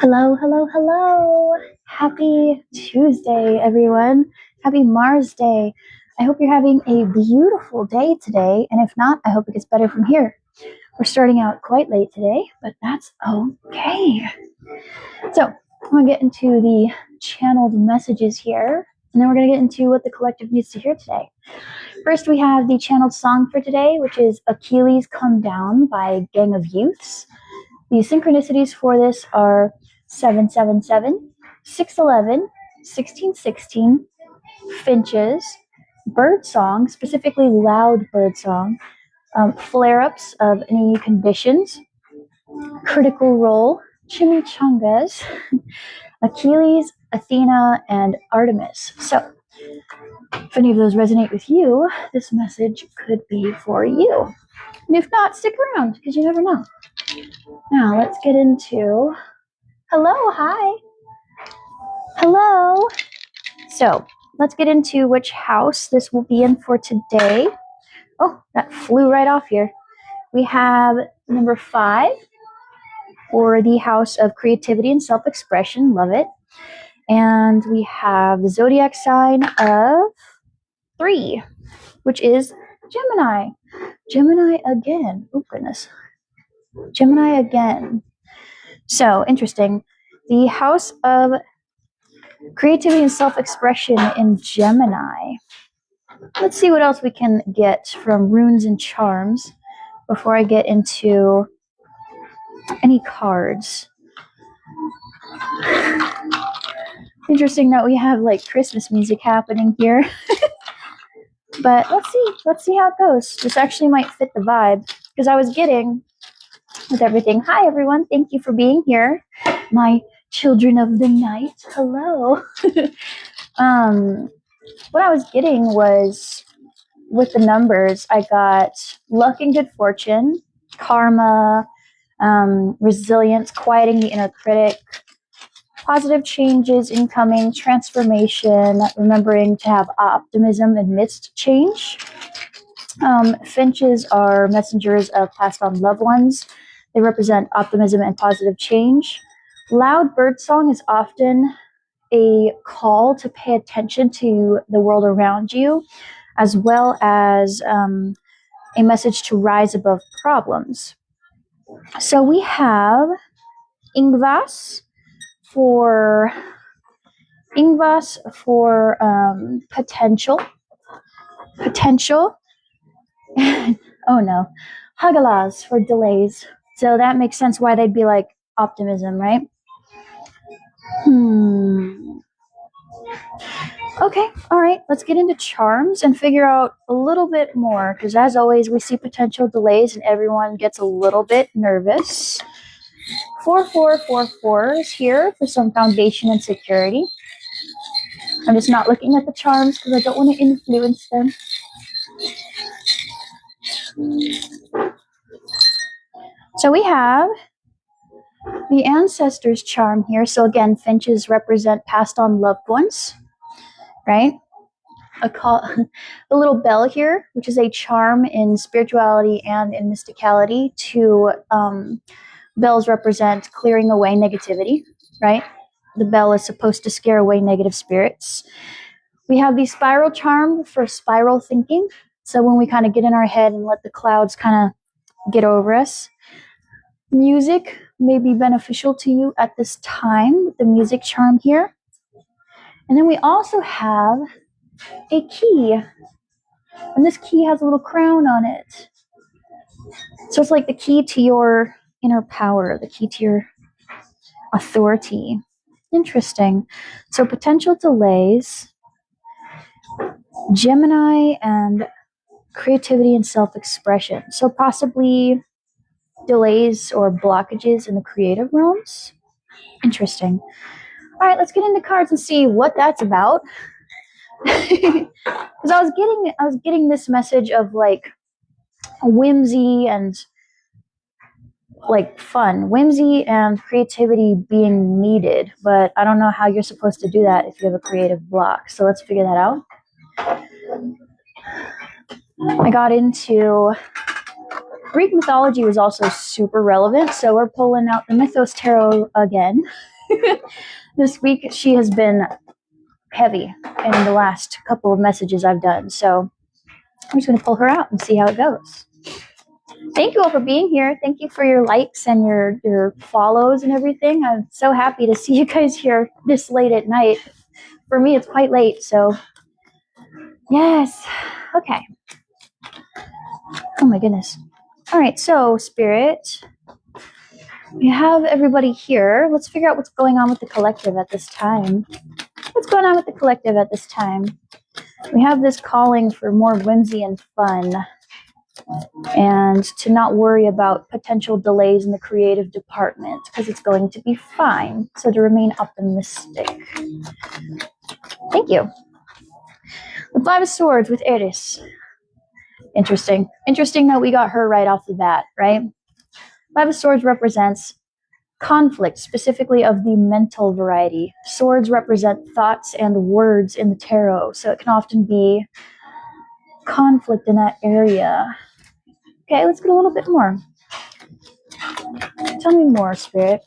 Hello, hello, hello. Happy Tuesday, everyone. Happy Mars Day. I hope you're having a beautiful day today, and if not, I hope it gets better from here. We're starting out quite late today, but that's okay. So, I'm going to get into the channeled messages here, and then we're going to get into what the collective needs to hear today. First, we have the channeled song for today, which is Achilles Come Down by Gang of Youths. The synchronicities for this are 777, 611, 1616, finches, bird song, specifically loud bird song, flare-ups of any conditions, critical role, chimichangas, Achilles, Athena, and Artemis. So, if any of those resonate with you, this message could be for you. And if not, stick around, because you never know. Now, let's get into... Hello, hi. Hello. So, let's get into which house this will be in for today. Oh, that flew right off here. We have number 5 for the house of creativity and self-expression. Love it. And we have the zodiac sign of 3, which is Gemini. Gemini again. Oh, goodness. Gemini again. So, interesting. The house of creativity and self-expression in Gemini. Let's see what else we can get from runes and charms before I get into any cards. Interesting that we have like Christmas music happening here. But let's see how it goes. This actually might fit the vibe because I was getting with everything. Hi everyone, thank you for being here. My children of the night, hello. What I was getting was with the numbers, I got luck and good fortune, karma, resilience, quieting the inner critic, positive changes incoming, transformation, remembering to have optimism amidst change. Finches are messengers of passed on loved ones. They represent optimism and positive change. Loud birdsong is often a call to pay attention to the world around you, as well as a message to rise above problems. So we have Ingvas for potential. Oh no, Hagalas for delays. So that makes sense why they'd be like optimism, right? Okay, all right, let's get into charms and figure out a little bit more, because as always, we see potential delays and everyone gets a little bit nervous. 4444 is here for some foundation and security. I'm just not looking at the charms because I don't want to influence them. So we have the ancestors charm here. So again, finches represent passed on loved ones, right? The little bell here, which is a charm in spirituality and in mysticality. Bells represent clearing away negativity, right? The bell is supposed to scare away negative spirits. We have the spiral charm for spiral thinking. So when we kind of get in our head and let the clouds kind of get over us. Music may be beneficial to you at this time with the music charm here. And then we also have a key. And this key has a little crown on it. So it's like the key to your inner power, the key to your authority. Interesting. So potential delays, Gemini, and creativity and self-expression. So possibly delays or blockages in the creative realms. Interesting. All right, let's get into cards and see what that's about. Because I was getting this message of like whimsy and like fun, whimsy and creativity being needed, but I don't know how you're supposed to do that if you have a creative block. So let's figure that out. I got into Greek mythology was also super relevant, so we're pulling out the Mythos Tarot again. This week she has been heavy in the last couple of messages I've done, so I'm just going to pull her out and see how it goes. Thank you all for being here. Thank you for your likes and your follows and everything. I'm so happy to see you guys here this late at night. For me, it's quite late, so yes. Okay. Oh my goodness. All right, so Spirit, we have everybody here. Let's figure out what's going on with the collective at this time. What's going on with the collective at this time? We have this calling for more whimsy and fun, and to not worry about potential delays in the creative department because it's going to be fine. So to remain optimistic. Thank you. The Five of Swords with Eris. Interesting. Interesting that we got her right off the bat, right? Five of Swords represents conflict, specifically of the mental variety. Swords represent thoughts and words in the tarot, so it can often be conflict in that area. Okay, let's get a little bit more. Tell me more, Spirit.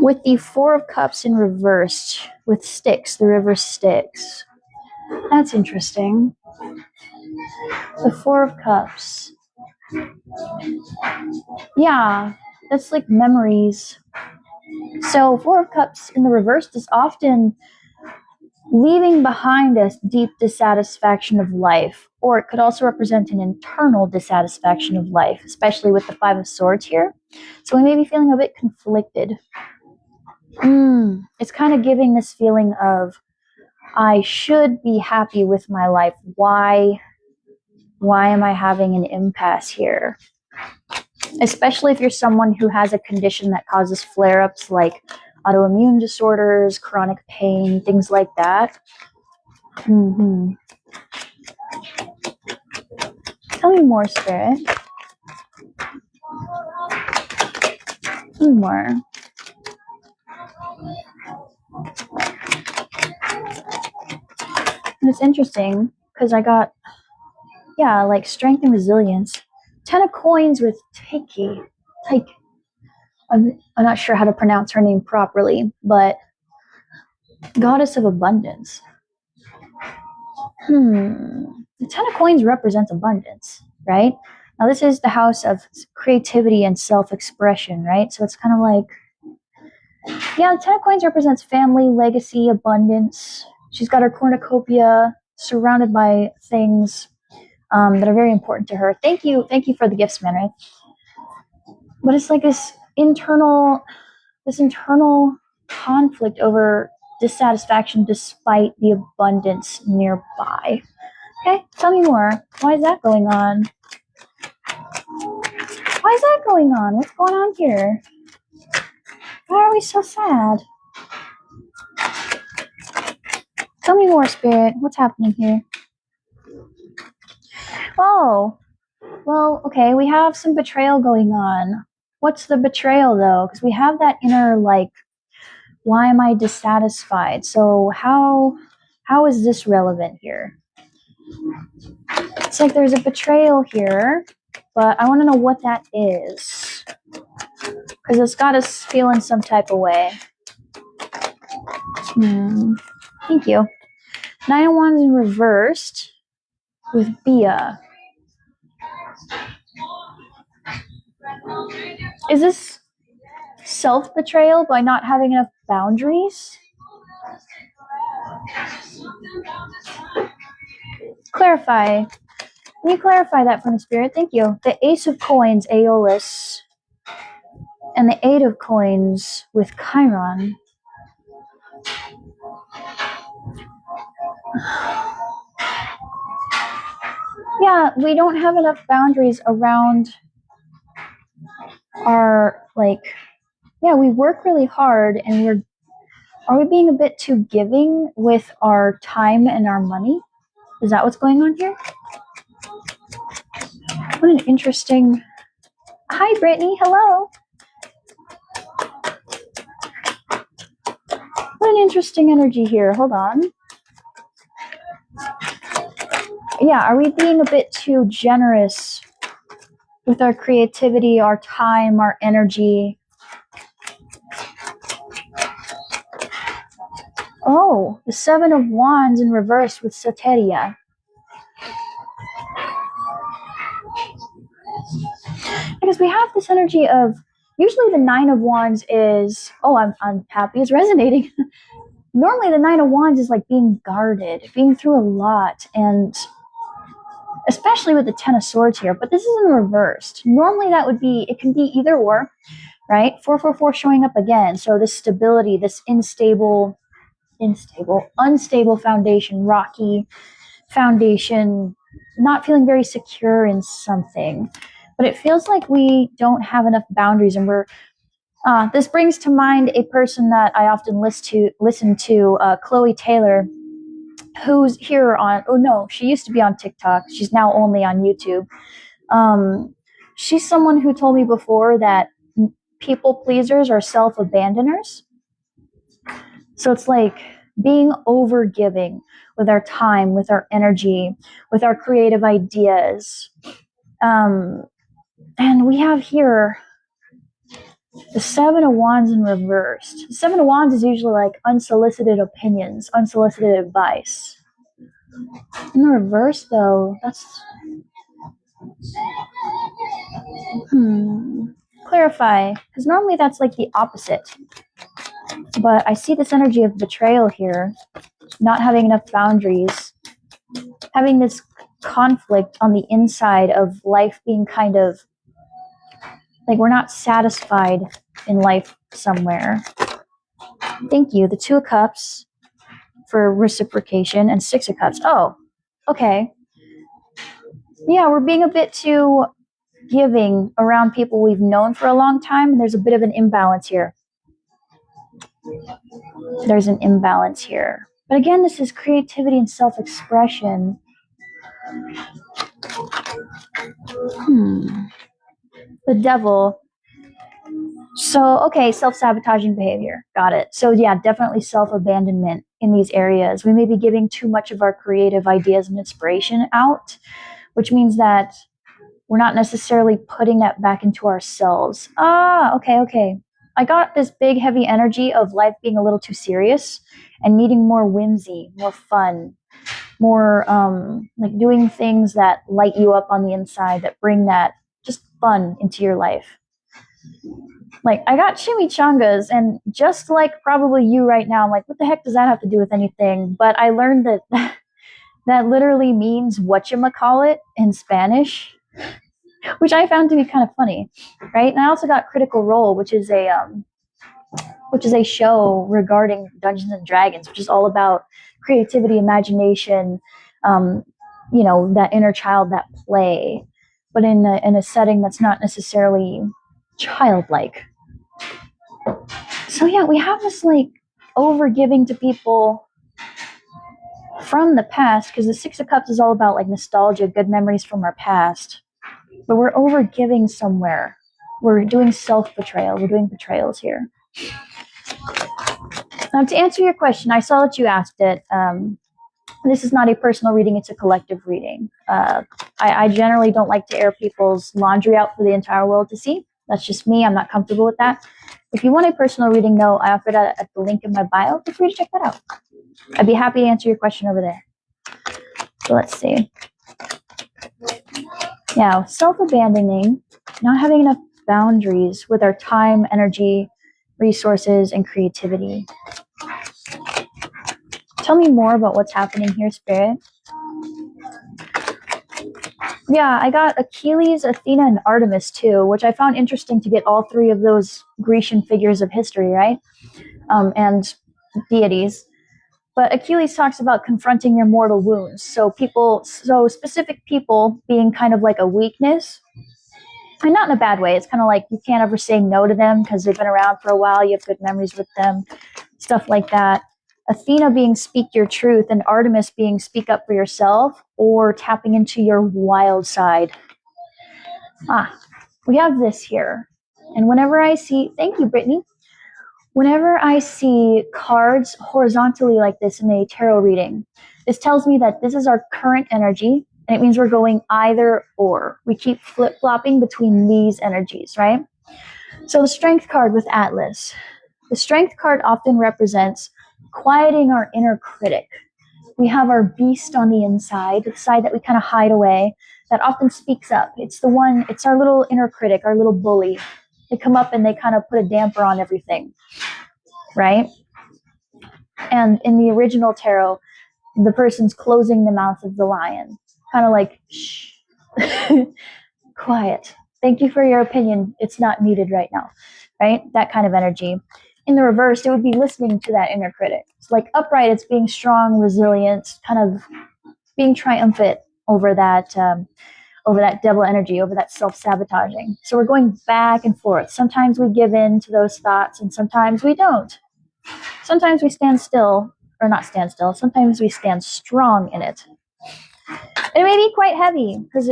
With the Four of Cups in reversed, with Styx, the reverse Styx. That's interesting. The Four of Cups. Yeah, that's like memories. So Four of Cups in the reverse is often leaving behind us deep dissatisfaction of life, or it could also represent an internal dissatisfaction of life, especially with the Five of Swords here. So we may be feeling a bit conflicted. It's kind of giving this feeling of, I should be happy with my life. Why am I having an impasse here? Especially if you're someone who has a condition that causes flare-ups like autoimmune disorders, chronic pain, things like that. Tell me more, Spirit. Tell me more. And it's interesting because I got, like strength and resilience. 10 of Coins with Taiki. I'm not sure how to pronounce her name properly, but Goddess of Abundance. The 10 of Coins represents abundance, right? Now this is the house of creativity and self-expression, right? So it's kind of like, the 10 of Coins represents family, legacy, abundance. She's got her cornucopia surrounded by things that are very important to her. Thank you for the gifts, man, right? But it's like this internal conflict over dissatisfaction despite the abundance nearby. Okay, tell me more. Why is that going on? Why is that going on? What's going on here? Why are we so sad? Tell me more, Spirit. What's happening here? Oh, well, okay, we have some betrayal going on. What's the betrayal, though? Because we have that inner, like, why am I dissatisfied? So how is this relevant here? It's like there's a betrayal here, but I want to know what that is. Because it's got us feeling some type of way. Thank you. 9 of Wands in reversed with Bia. Is this self-betrayal by not having enough boundaries? Clarify. Can you clarify that for me, Spirit? Thank you. The Ace of Coins, Aeolus, and the 8 of Coins with Chiron. Yeah, we don't have enough boundaries around our, we work really hard and are we being a bit too giving with our time and our money? Is that what's going on here? What an interesting... Hi, Brittany. Hello. What an interesting energy here. Hold on. Yeah, are we being a bit too generous with our creativity, our time, our energy? Oh, the Seven of Wands in reverse with Soteria. Because we have this energy of, usually the Nine of Wands is, oh, I'm happy it's resonating. Normally the Nine of Wands is like being guarded, being through a lot, and especially with the Ten of Swords here, but this is in reversed. Normally that would be, it can be either or, right? 444 showing up again. So this stability, this unstable foundation, rocky foundation, not feeling very secure in something. But it feels like we don't have enough boundaries, and we're this brings to mind a person that I often listen to, Chloe Taylor, who's here on, oh no, she used to be on TikTok. She's now only on YouTube. She's someone who told me before that people pleasers are self-abandoners. So it's like being overgiving with our time, with our energy, with our creative ideas. And we have here the Seven of Wands in reversed. The Seven of Wands is usually like unsolicited opinions, unsolicited advice. In the reverse, though, that's... Clarify, because normally that's like the opposite. But I see this energy of betrayal here, not having enough boundaries, having this conflict on the inside of life being kind of like we're not satisfied in life somewhere. Thank you. The Two of Cups for reciprocation and Six of Cups. Oh, okay. Yeah, we're being a bit too giving around people we've known for a long time, and there's a bit of an imbalance here. There's an imbalance here. But again, this is creativity and self-expression. The Devil. So, okay, self-sabotaging behavior. Got it. So yeah, definitely self-abandonment in these areas. We may be giving too much of our creative ideas and inspiration out, which means that we're not necessarily putting that back into ourselves. Okay. I got this big, heavy energy of life being a little too serious and needing more whimsy, more fun, more like doing things that light you up on the inside, that bring that just fun into your life. Like, I got chimichangas, and just like probably you right now, I'm like, what the heck does that have to do with anything? But I learned that that literally means whatchamacallit in Spanish, which I found to be kind of funny, right? And I also got Critical Role, which is a show regarding Dungeons and Dragons, which is all about creativity, imagination, that inner child, that play, but in a setting that's not necessarily childlike. So yeah, we have this like over giving to people from the past, because the Six of Cups is all about like nostalgia, good memories from our past. But we're over giving somewhere. We're doing self-betrayal. We're doing betrayals here. To answer your question, I saw that you asked it. This is not a personal reading, it's a collective reading. I generally don't like to air people's laundry out for the entire world to see. That's just me. I'm not comfortable with that. If you want a personal reading, though, I offer that at the link in my bio. Feel free to check that out. I'd be happy to answer your question over there. So let's see. Now, self-abandoning, not having enough boundaries with our time, energy, resources, and creativity. Tell me more about what's happening here, Spirit. Yeah, I got Achilles, Athena, and Artemis too, which I found interesting to get all three of those Grecian figures of history, right? And deities. But Achilles talks about confronting your mortal wounds. So specific people being kind of like a weakness, and not in a bad way. It's kind of like you can't ever say no to them because they've been around for a while. You have good memories with them, stuff like that. Athena being speak your truth, and Artemis being speak up for yourself or tapping into your wild side. We have this here. And whenever I see, thank you, Brittany. Whenever I see cards horizontally like this in a tarot reading, this tells me that this is our current energy, and it means we're going either or. We keep flip-flopping between these energies, right? So the Strength card with Atlas. The Strength card often represents quieting our inner critic. We have our beast on the inside, the side that we kind of hide away, that often speaks up. It's our little inner critic, our little bully. They come up and they kind of put a damper on everything, right? And in the original tarot, the person's closing the mouth of the lion, kind of like, shh, quiet. Thank you for your opinion. It's not needed right now, right? That kind of energy. In the reverse, it would be listening to that inner critic. It's like upright, it's being strong, resilient, kind of being triumphant over that devil energy, over that self-sabotaging. So we're going back and forth. Sometimes we give in to those thoughts, and sometimes we don't. Sometimes we stand still, or not stand still. Sometimes we stand strong in it. It may be quite heavy because,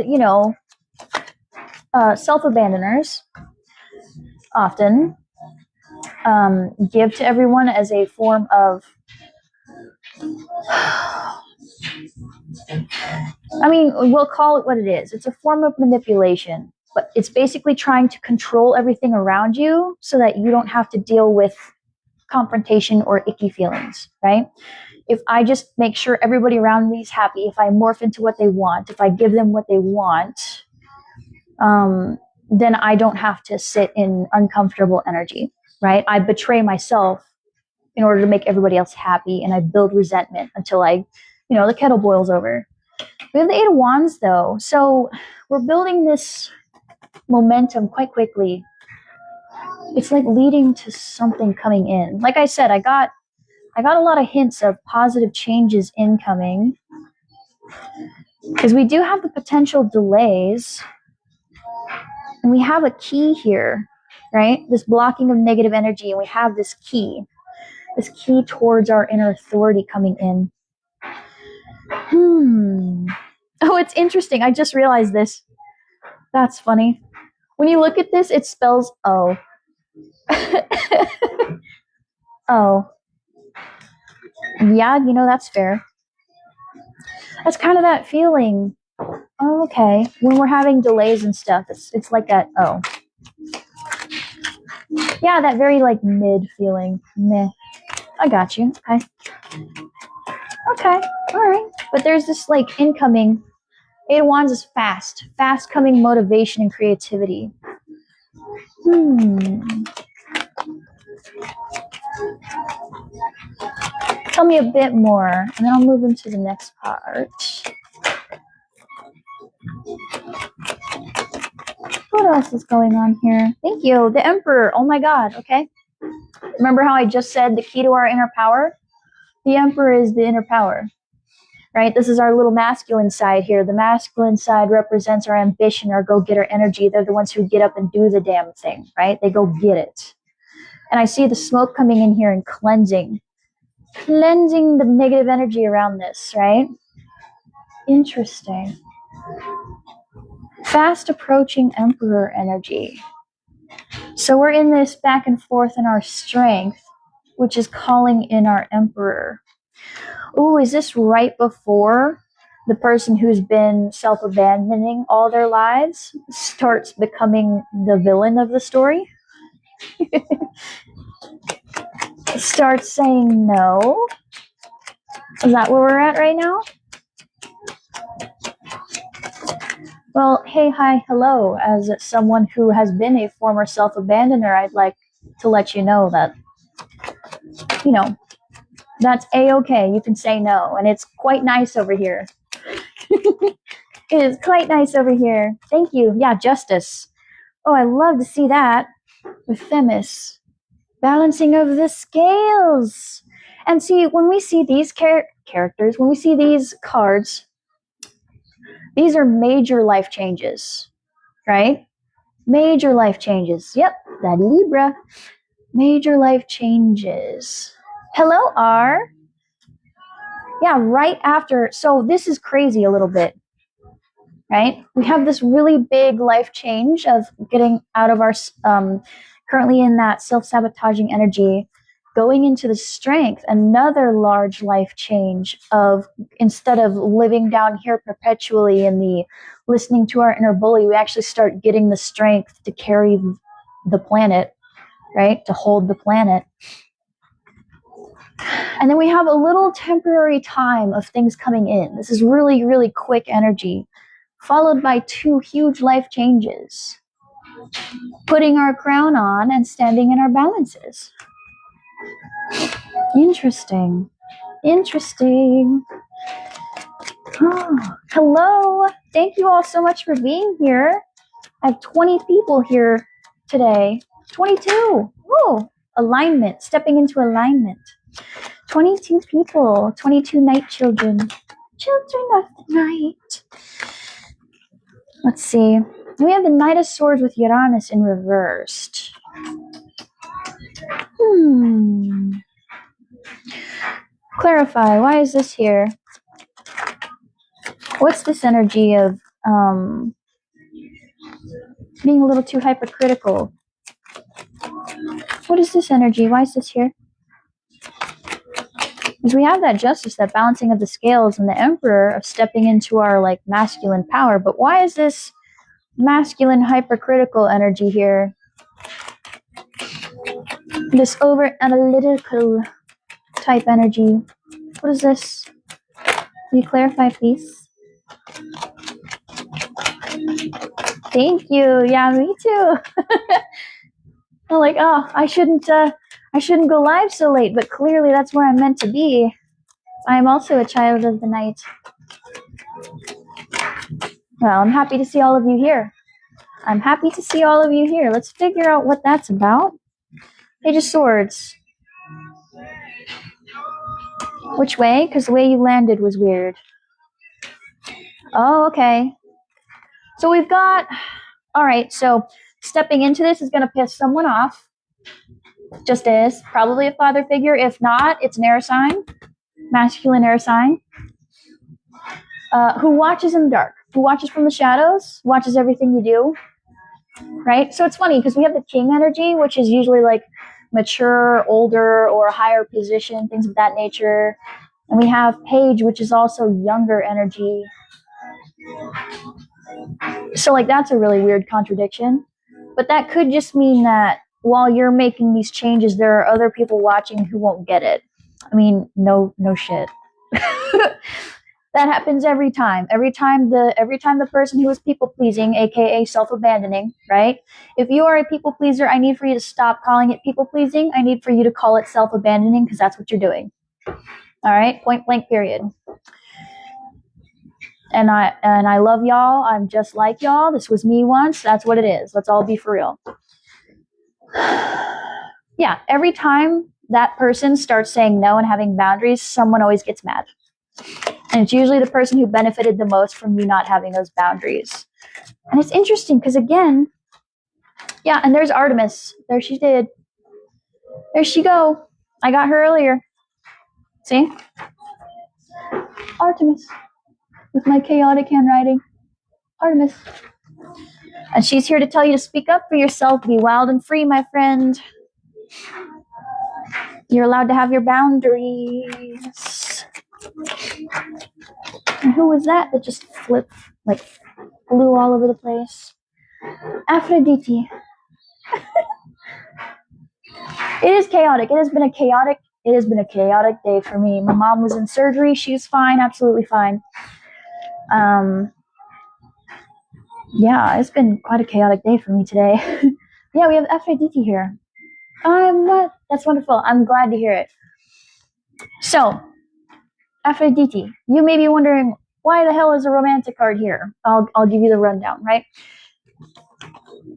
self-abandoners often give to everyone as a form of, we'll call it what it is. It's a form of manipulation, but it's basically trying to control everything around you so that you don't have to deal with confrontation or icky feelings, right? If I just make sure everybody around me is happy, if I morph into what they want, if I give them what they want, then I don't have to sit in uncomfortable energy, right? I betray myself in order to make everybody else happy, and I build resentment until the kettle boils over. We have the Eight of Wands, though, so we're building this momentum quite quickly. It's like leading to something coming in. Like I said, I got a lot of hints of positive changes incoming, because we do have the potential delays, and we have a key here, right? This blocking of negative energy, and we have this key towards our inner authority coming in. Oh, it's interesting. I just realized this. That's funny. When you look at this, it spells O. Oh. Yeah, that's fair. That's kind of that feeling. Oh, okay. When we're having delays and stuff, it's like that. Oh. Yeah, that very mid feeling. Meh. I got you. Okay. All right. But there's this incoming. Eight of Wands is fast coming motivation and creativity. Tell me a bit more, and then I'll move into the next part. What else is going on here? Thank you. The Emperor. Oh my God. Okay. Remember how I just said the key to our inner power? The Emperor is the inner power, right? This is our little masculine side here. The masculine side represents our ambition, our go-getter energy. They're the ones who get up and do the damn thing, right? They go get it. And I see the smoke coming in here and cleansing the negative energy around this, right? Interesting. Fast approaching Emperor energy. So we're in this back and forth in our strength, which is calling in our Emperor. Ooh, is this right before the person who's been self-abandoning all their lives starts becoming the villain of the story? Starts saying no? Is that where we're at right now? Well, hey, hi, hello. As someone who has been a former self-abandoner, I'd like to let you know that, that's A-okay. You can say no, and it's quite nice over here. It is quite nice over here. Thank you. Yeah, justice. Oh, I love to see that with Themis. Balancing of the scales. And see, when we see these characters, when we see these cards, these are major life changes, right? Major life changes. Yep, that Libra. Major life changes. Hello, R. Yeah, right after. So this is crazy a little bit, right? We have this really big life change of getting out of our, currently in that self-sabotaging energy. going into the strength, another large life change of, instead of living down here perpetually in the listening to our inner bully, we actually start getting the strength to carry the planet, right? To hold the planet. And then we have a little temporary time of things coming in. This is really, really quick energy, followed by 2 huge life changes. Putting our crown on and standing in our balances. Interesting. Interesting. Oh, hello. Thank you all so much for being here. I have 20 people here today. 22. Oh, alignment. Stepping into alignment. 22 people. 22 night children. Children of the night. Let's see. We have the Knight of Swords with Uranus in reversed. Clarify, why is this here? What's this energy of being a little too hypercritical? What is this energy? Why is this here? Because we have that justice, that balancing of the scales, and the Emperor of stepping into our like masculine power. But why is this masculine hypercritical energy here? This over analytical type energy. What is this? Can you clarify, please? Thank you. Yeah, me too. I'm like, oh, I shouldn't go live so late, but clearly that's where I'm meant to be. I am also a child of the night. Well, I'm happy to see all of you here. I'm happy to see all of you here. Let's figure out what that's about. Page of Swords. Which way? Because the way you landed was weird. Oh, okay. So we've got... Alright, so stepping into this is going to piss someone off. Just is. Probably a father figure. If not, it's an air sign. Masculine air sign. Who watches in the dark. Who watches from the shadows. Watches everything you do. Right? So it's funny because we have the king energy, which is usually like mature, older, or higher position, things of that nature. And we have page, which is also younger energy. So like that's a really weird contradiction. But that could just mean that while you're making these changes, there are other people watching who won't get it. I mean, no shit. That happens every time. Every time the person who is people pleasing, aka self-abandoning, right? If you are a people pleaser, I need for you to stop calling it people pleasing. I need for you to call it self-abandoning because that's what you're doing. All right, point blank, period. And I love y'all. I'm just like y'all. This was me once. That's what it is. Let's all be for real. Yeah, every time that person starts saying no and having boundaries, someone always gets mad. And it's usually the person who benefited the most from you not having those boundaries. And it's interesting because, again, yeah, and there's Artemis. There she did. There she go. I got her earlier. See? Artemis. With my chaotic handwriting. Artemis. And she's here to tell you to speak up for yourself. Be wild and free, my friend. You're allowed to have your boundaries. And who was that just flew all over the place? Aphrodite. It is chaotic. It has been a chaotic day for me. My mom was in surgery. She's fine, absolutely fine. Yeah, it's been quite a chaotic day for me today. Yeah, we have Aphrodite here. That's wonderful. I'm glad to hear it. So, Aphrodite, you may be wondering, why the hell is a romantic card here? I'll give you the rundown, right?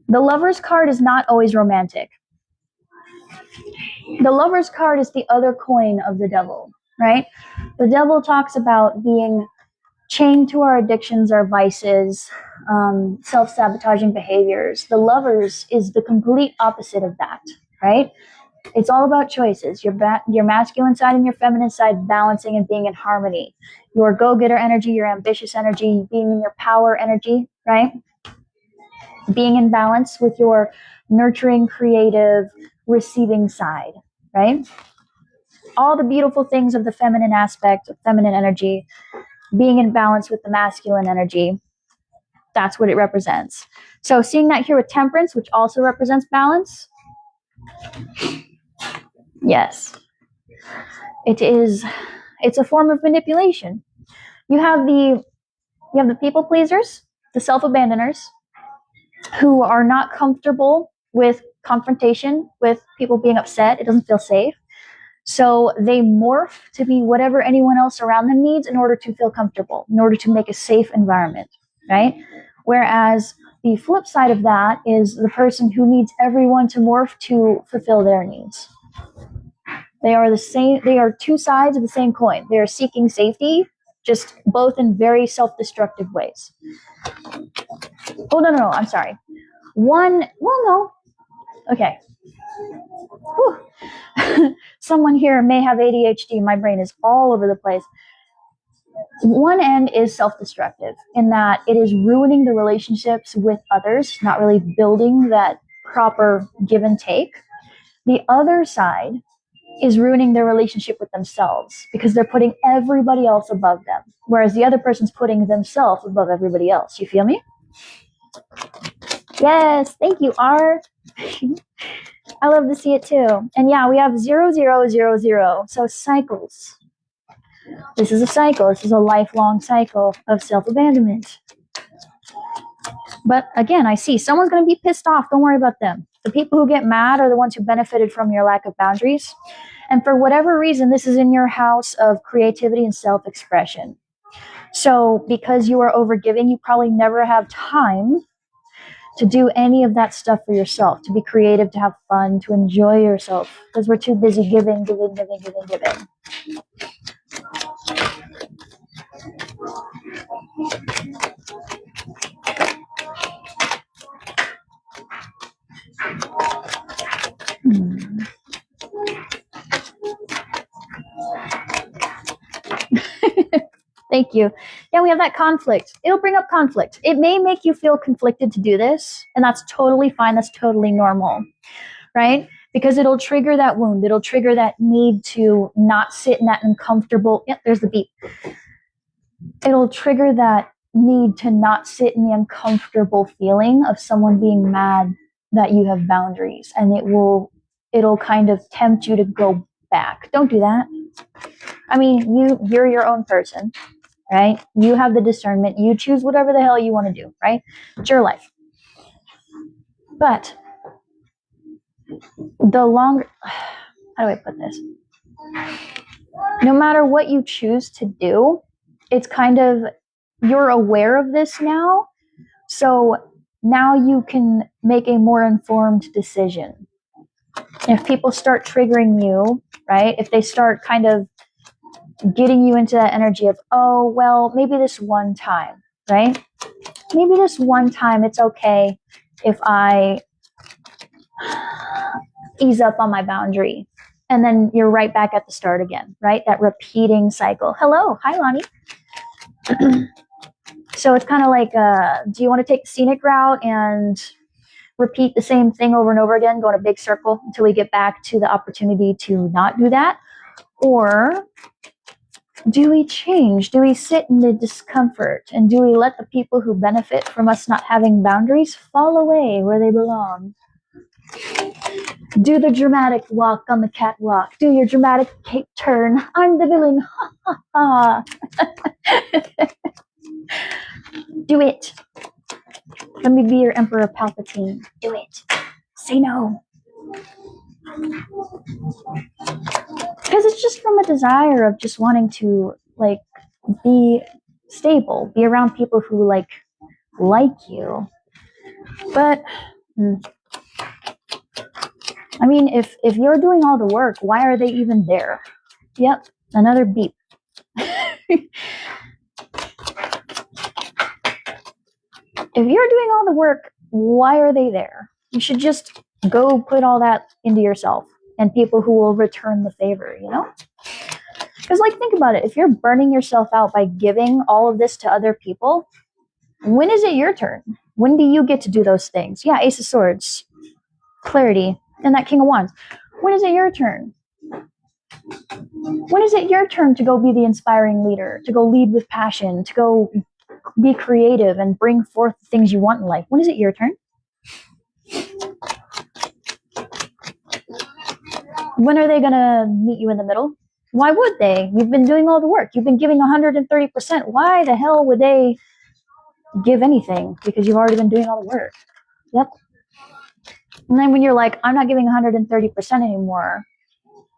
The Lover's card is not always romantic. The Lover's card is the other coin of the devil, right? The devil talks about being chained to our addictions, our vices, self-sabotaging behaviors. The Lovers is the complete opposite of that, right? It's all about choices. Your masculine side and your feminine side balancing and being in harmony. Your go-getter energy, your ambitious energy, being in your power energy, right? Being in balance with your nurturing, creative, receiving side. right? All the beautiful things of the feminine aspect, of feminine energy, being in balance with the masculine energy. That's what it represents. So seeing that here with temperance, which also represents balance, yes, it's a form of manipulation. You have the people pleasers, the self-abandoners, who are not comfortable with confrontation, with people being upset. It doesn't feel safe. So they morph to be whatever anyone else around them needs in order to feel comfortable, in order to make a safe environment, right? Whereas the flip side of that is the person who needs everyone to morph to fulfill their needs. They are the same. They are two sides of the same coin. They are seeking safety, just both in very self-destructive ways. Oh, no, I'm sorry. No. Okay. Someone here may have ADHD. My brain is all over the place. One end is self-destructive in that it is ruining the relationships with others, not really building that proper give and take. The other side is ruining their relationship with themselves because they're putting everybody else above them, whereas the other person's putting themselves above everybody else. You feel me? Yes, thank you, R. I love to see it too. And yeah, we have 0000. So cycles. This is a cycle. This is a lifelong cycle of self-abandonment. But again, I see someone's going to be pissed off. Don't worry about them. The people who get mad are the ones who benefited from your lack of boundaries. And for whatever reason, this is in your house of creativity and self-expression. So because you are overgiving, you probably never have time to do any of that stuff for yourself, to be creative, to have fun, to enjoy yourself, because we're too busy giving. Thank you. Yeah, we have that conflict. It'll bring up conflict. It may make you feel conflicted to do this, and that's totally fine. That's totally normal, right? Because it'll trigger that wound. It'll trigger that need to not sit in that uncomfortable, there's the beep. It'll trigger that need to not sit in the uncomfortable feeling of someone being mad that you have boundaries, and it'll kind of tempt you to go back. Don't do that. I mean, you're your own person, right? You have the discernment. You choose whatever the hell you want to do, right? It's your life. But the longer, how do I put this? No matter what you choose to do, it's kind of, you're aware of this now. So now you can make a more informed decision. If people start triggering you, right? If they start kind of getting you into that energy of, oh, well, maybe this one time, right? Maybe this one time it's okay if I ease up on my boundary. And then you're right back at the start again, right? That repeating cycle. Hello. Hi, Lonnie. So it's kind of like, do you want to take the scenic route and repeat the same thing over and over again, go in a big circle until we get back to the opportunity to not do that? Or do we change? Do we sit in the discomfort? And do we let the people who benefit from us not having boundaries fall away where they belong? Do the dramatic walk on the catwalk. Do your dramatic cape turn. I'm the villain. Ha ha ha. Do it. Let me be your Emperor Palpatine. Do it. Say no. Because it's just from a desire of just wanting to, like, be stable, be around people who like you. But I mean, if you're doing all the work, why are they even there? Yep, another beep. If you're doing all the work, why are they there? You should just go put all that into yourself and people who will return the favor, you know? Because, like, think about it. If you're burning yourself out by giving all of this to other people, when is it your turn? When do you get to do those things? Yeah, Ace of Swords, clarity, and that King of Wands. When is it your turn? When is it your turn to go be the inspiring leader, to go lead with passion, to go be creative and bring forth the things you want in life? When is it your turn? When are they going to meet you in the middle? Why would they? You've been doing all the work. You've been giving 130%. Why the hell would they give anything? Because you've already been doing all the work. Yep. And then when you're like, I'm not giving 130% anymore,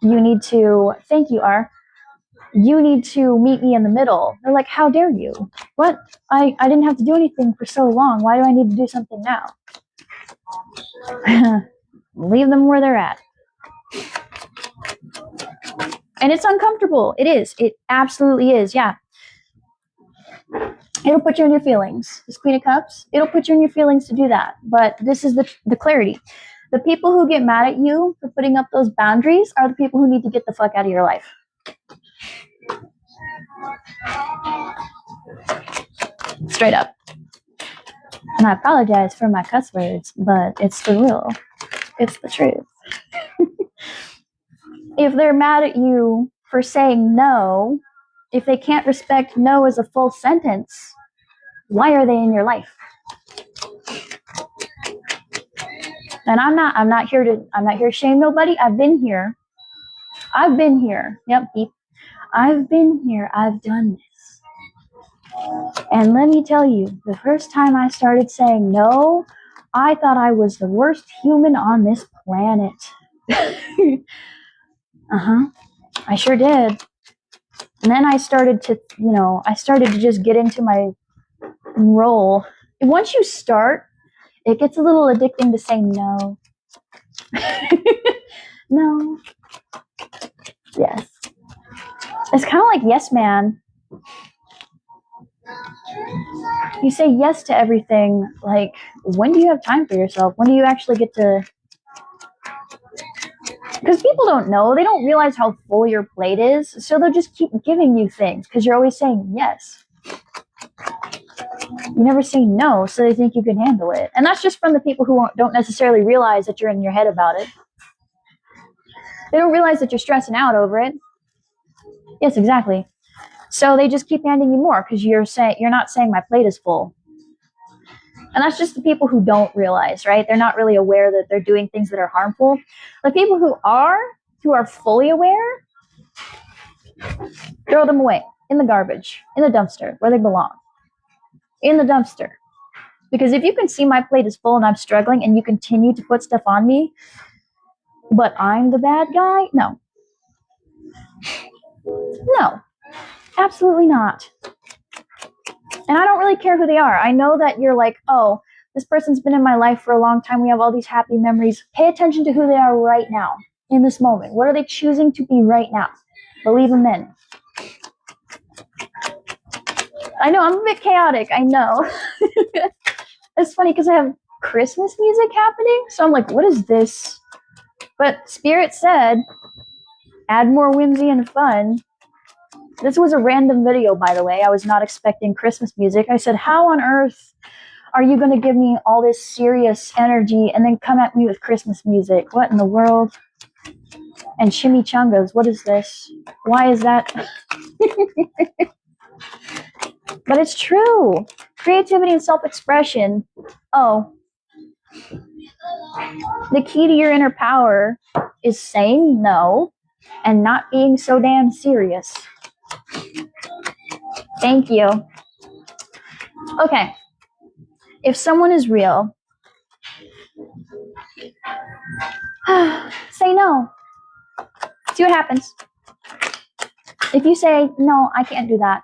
you need to, thank you, R. You need to meet me in the middle. They're like, how dare you? What? I didn't have to do anything for so long. Why do I need to do something now? Leave them where they're at. And it's uncomfortable. It is. It absolutely is. Yeah. It'll put you in your feelings. This Queen of Cups, it'll put you in your feelings to do that. But this is the clarity. The people who get mad at you for putting up those boundaries are the people who need to get the fuck out of your life. Straight up. And I apologize for my cuss words, but it's the real. It's the truth. If they're mad at you for saying no, if they can't respect no as a full sentence, why are they in your life? And I'm not here to shame nobody. I've been here. Yep, beep. I've been here. I've done this. And let me tell you, the first time I started saying no, I thought I was the worst human on this planet. I sure did. And then I started to just get into my role. And once you start, it gets a little addicting to say no. No. Yes. It's kind of like yes, man. You say yes to everything. Like, when do you have time for yourself? When do you actually get to... Because people don't know. They don't realize how full your plate is. So they'll just keep giving you things because you're always saying yes. You never say no, so they think you can handle it. And that's just from the people who don't necessarily realize that you're in your head about it. They don't realize that you're stressing out over it. Yes, exactly. So they just keep handing you more because you're not saying my plate is full. And that's just the people who don't realize, right? They're not really aware that they're doing things that are harmful. The people who are fully aware, throw them away in the garbage, in the dumpster, where they belong. In the dumpster. Because if you can see my plate is full and I'm struggling and you continue to put stuff on me, but I'm the bad guy? No. No. Absolutely not. And I don't really care who they are. I know that you're like, oh, this person's been in my life for a long time. We have all these happy memories. Pay attention to who they are right now, in this moment. What are they choosing to be right now? Believe them in. I know, I'm a bit chaotic. I know. It's funny because I have Christmas music happening. So I'm like, what is this? But Spirit said, add more whimsy and fun. This was a random video, by the way. I was not expecting Christmas music. I said, how on earth are you going to give me all this serious energy and then come at me with Christmas music? What in the world? And chimichangas, what is this? Why is that? But it's true. Creativity and self-expression. Oh. The key to your inner power is saying no and not being so damn serious. Thank you. Okay. If someone is real, say no. See what happens. If you say, no, I can't do that,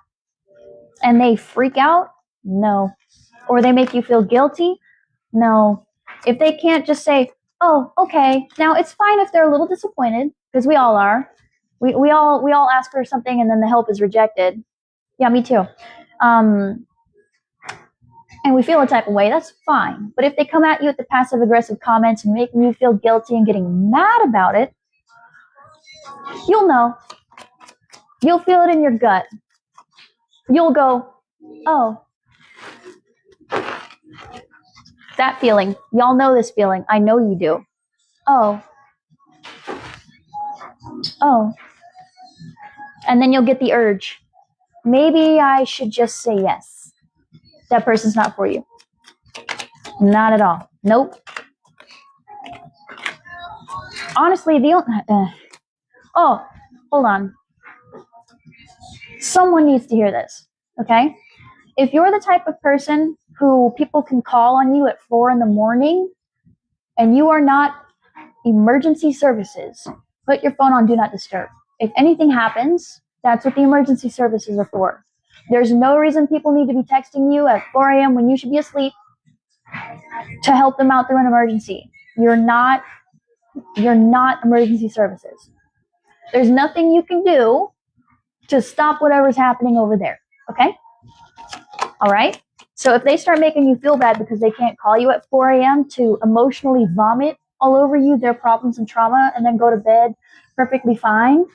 and they freak out, no. Or they make you feel guilty, no. If they can't just say, oh, okay. Now, it's fine if they're a little disappointed, because we all are. We all ask for something and then the help is rejected. Yeah, me too. And we feel a type of way, that's fine. But if they come at you with the passive-aggressive comments and making you feel guilty and getting mad about it, you'll know. You'll feel it in your gut. You'll go, oh. That feeling. Y'all know this feeling. I know you do. Oh. Oh. And then you'll get the urge. Maybe I should just say yes. That person's not for you. Not at all. Nope. Honestly, oh, hold on. Someone needs to hear this, okay? If you're the type of person who people can call on you at 4 a.m. and you are not emergency services, put your phone on Do Not Disturb. If anything happens, that's what the emergency services are for. There's no reason people need to be texting you at 4 a.m. when you should be asleep to help them out through an emergency. You're not emergency services. There's nothing you can do to stop whatever's happening over there, okay? All right? So if they start making you feel bad because they can't call you at 4 a.m. to emotionally vomit all over you their problems and trauma and then go to bed perfectly fine,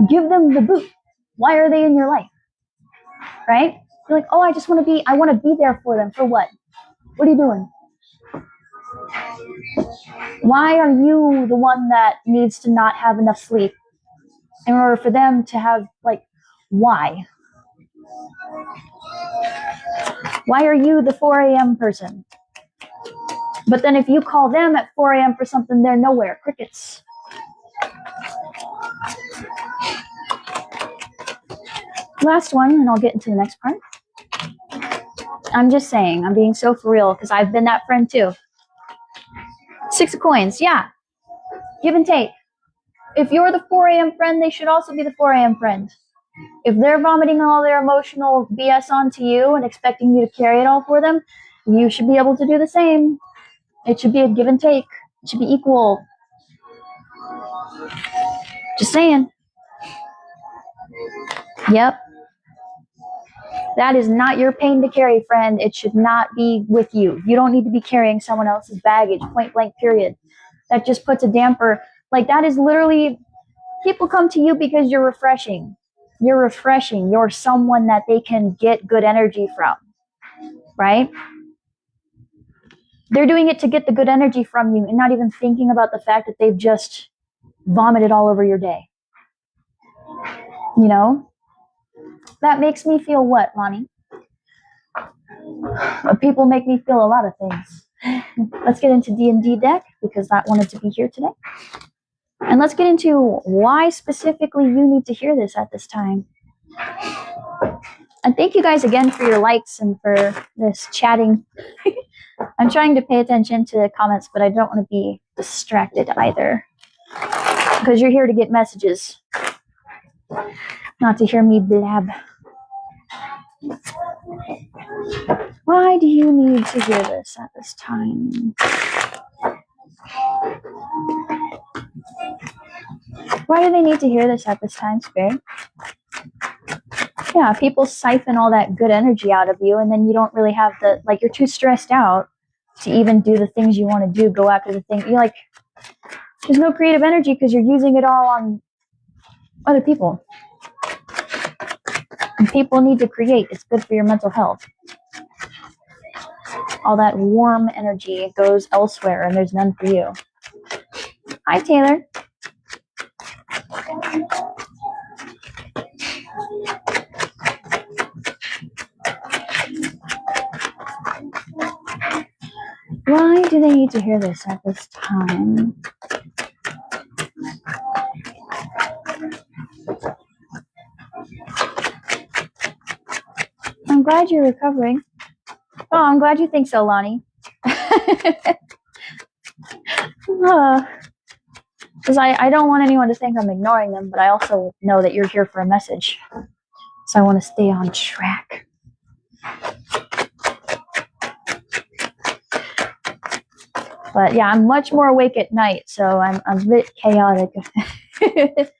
give them the boot. Why are they in your life? Right? You're like, oh, I want to be there for them. For what? What are you doing? Why are you the one that needs to not have enough sleep in order for them to have, why? Why are you the 4 a.m. person? But then if you call them at 4 a.m. for something, they're nowhere. Crickets. Last one, and I'll get into the next part. I'm just saying, I'm being so for real because I've been that friend too. 6 of coins, yeah. Give and take. If you're the 4 a.m. friend, they should also be the 4 a.m. friend. If they're vomiting all their emotional BS onto you and expecting you to carry it all for them, you should be able to do the same. It should be a give and take. It should be equal. Just saying. Yep. That is not your pain to carry, friend. It should not be with you. You don't need to be carrying someone else's baggage, point blank, period. That just puts a damper. That is literally, people come to you because you're refreshing. You're refreshing. You're someone that they can get good energy from, right? They're doing it to get the good energy from you and not even thinking about the fact that they've just vomited all over your day. You know? That makes me feel what, Lonnie? People make me feel a lot of things. Let's get into D&D deck because that wanted to be here today. And let's get into why specifically you need to hear this at this time. And thank you guys again for your likes and for this chatting. I'm trying to pay attention to the comments, but I don't want to be distracted either. Because you're here to get messages, not to hear me blab. Why do you need to hear this at this time? Why do they need to hear this at this time, Spirit? Yeah, people siphon all that good energy out of you, and then you don't really have you're too stressed out to even do the things you want to do, go after the thing. You're there's no creative energy because you're using it all on other people. And people need to create. It's good for your mental health. All that warm energy goes elsewhere, and there's none for you. Hi, Taylor. Why do they need to hear this at this time? I'm glad you're recovering. Oh, I'm glad you think so, Lonnie. Because I don't want anyone to think I'm ignoring them, but I also know that you're here for a message. So I want to stay on track. But yeah, I'm much more awake at night, so I'm a bit chaotic. Let's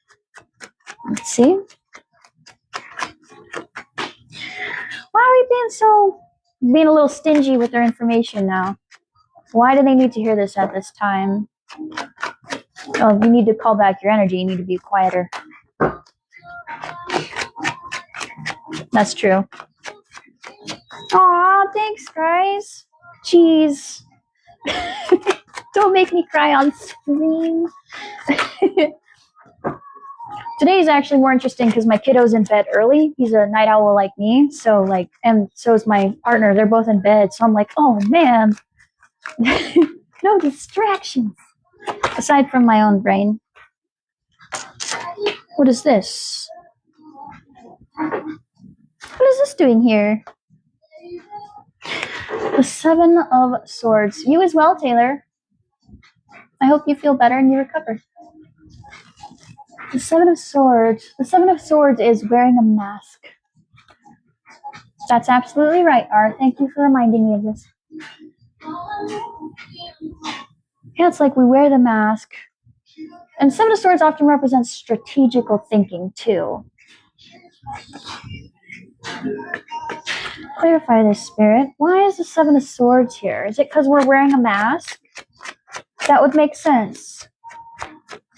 see. Why are we being a little stingy with their information now? Why do they need to hear this at this time? Oh, you need to call back your energy. You need to be quieter. That's true. Aw, thanks, guys. Jeez. Don't make me cry on screen. Today is actually more interesting because my kiddo's in bed early. He's a night owl like me. So like, and so is my partner. They're both in bed. So I'm like, oh man, no distractions. Aside from my own brain. What is this? What is this doing here? The Seven of Swords. You as well, Taylor. I hope you feel better and you recover. The Seven of Swords. The Seven of Swords is wearing a mask. That's absolutely right, R. Thank you for reminding me of this. Yeah, it's like we wear the mask. And Seven of Swords often represents strategical thinking, too. Clarify this, Spirit. Why is the Seven of Swords here? Is it because we're wearing a mask? That would make sense.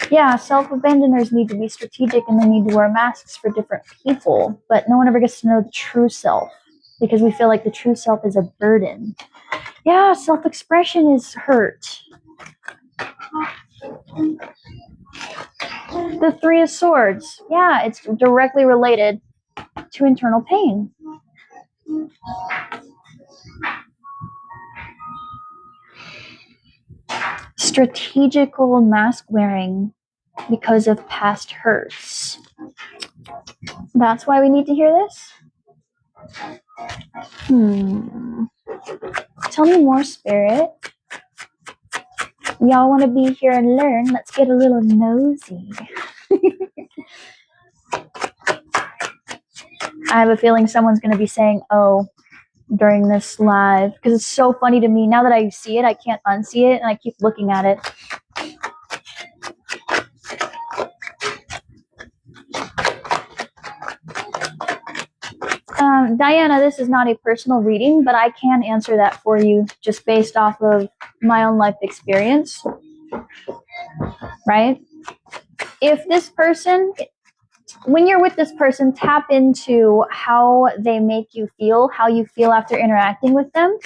Yeah, self-abandoners need to be strategic and they need to wear masks for different people, but no one ever gets to know the true self because we feel like the true self is a burden. Yeah, self-expression is hurt. The Three of Swords. Yeah, it's directly related to internal pain. Strategical mask wearing because of past hurts. That's why we need to hear this? Tell me more, Spirit. Y'all want to be here and learn? Let's get a little nosy. I have a feeling someone's going to be saying, oh, during this live, because it's so funny to me. Now that I see it, I can't unsee it, and I keep looking at it. Diana, this is not a personal reading, but I can answer that for you just based off of my own life experience, right? If this person, when you're with this person, tap into how they make you feel, how you feel after interacting with them,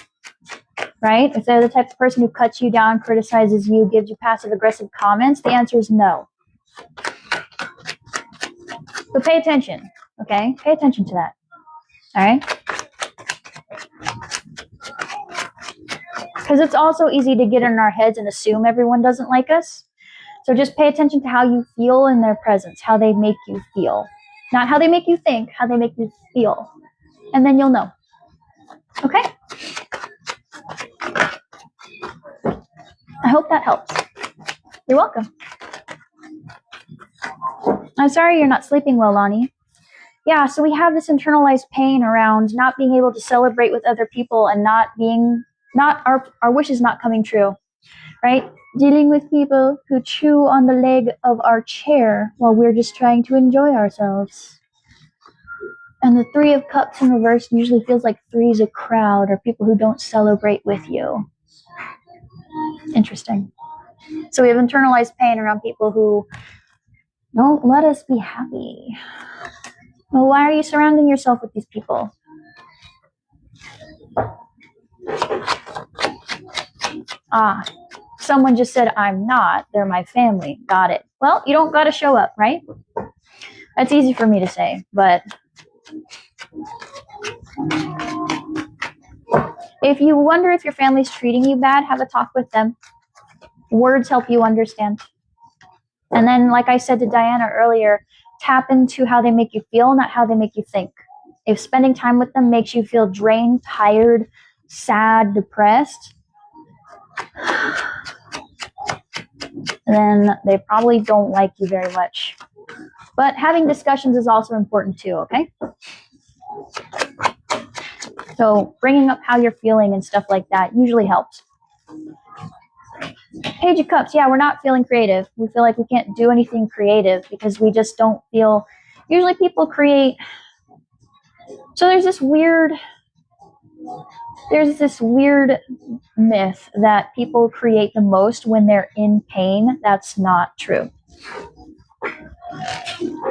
right? If they're the type of person who cuts you down, criticizes you, gives you passive-aggressive comments, the answer is no. But pay attention, okay? Pay attention to that. All right? Because it's also easy to get in our heads and assume everyone doesn't like us. So just pay attention to how you feel in their presence, how they make you feel. Not how they make you think, how they make you feel. And then you'll know. Okay? I hope that helps. You're welcome. I'm sorry you're not sleeping well, Lonnie. Yeah, so we have this internalized pain around not being able to celebrate with other people and our wishes not coming true, right? Dealing with people who chew on the leg of our chair while we're just trying to enjoy ourselves. And the Three of Cups in reverse usually feels like three's a crowd or people who don't celebrate with you. Interesting. So we have internalized pain around people who don't let us be happy. Well, why are you surrounding yourself with these people? Someone just said, I'm not. They're my family. Got it. Well, you don't got to show up, right? That's easy for me to say, but if you wonder if your family's treating you bad, have a talk with them. Words help you understand. And then, like I said to Diana earlier, tap into how they make you feel, not how they make you think. If spending time with them makes you feel drained, tired, sad, depressed, then they probably don't like you very much. But having discussions is also important too, okay? So bringing up how you're feeling and stuff like that usually helps. Page of Cups, yeah, we're not feeling creative. We feel like we can't do anything creative because we just don't feel, usually people create, so there's this weird myth that people create the most when they're in pain. That's not true.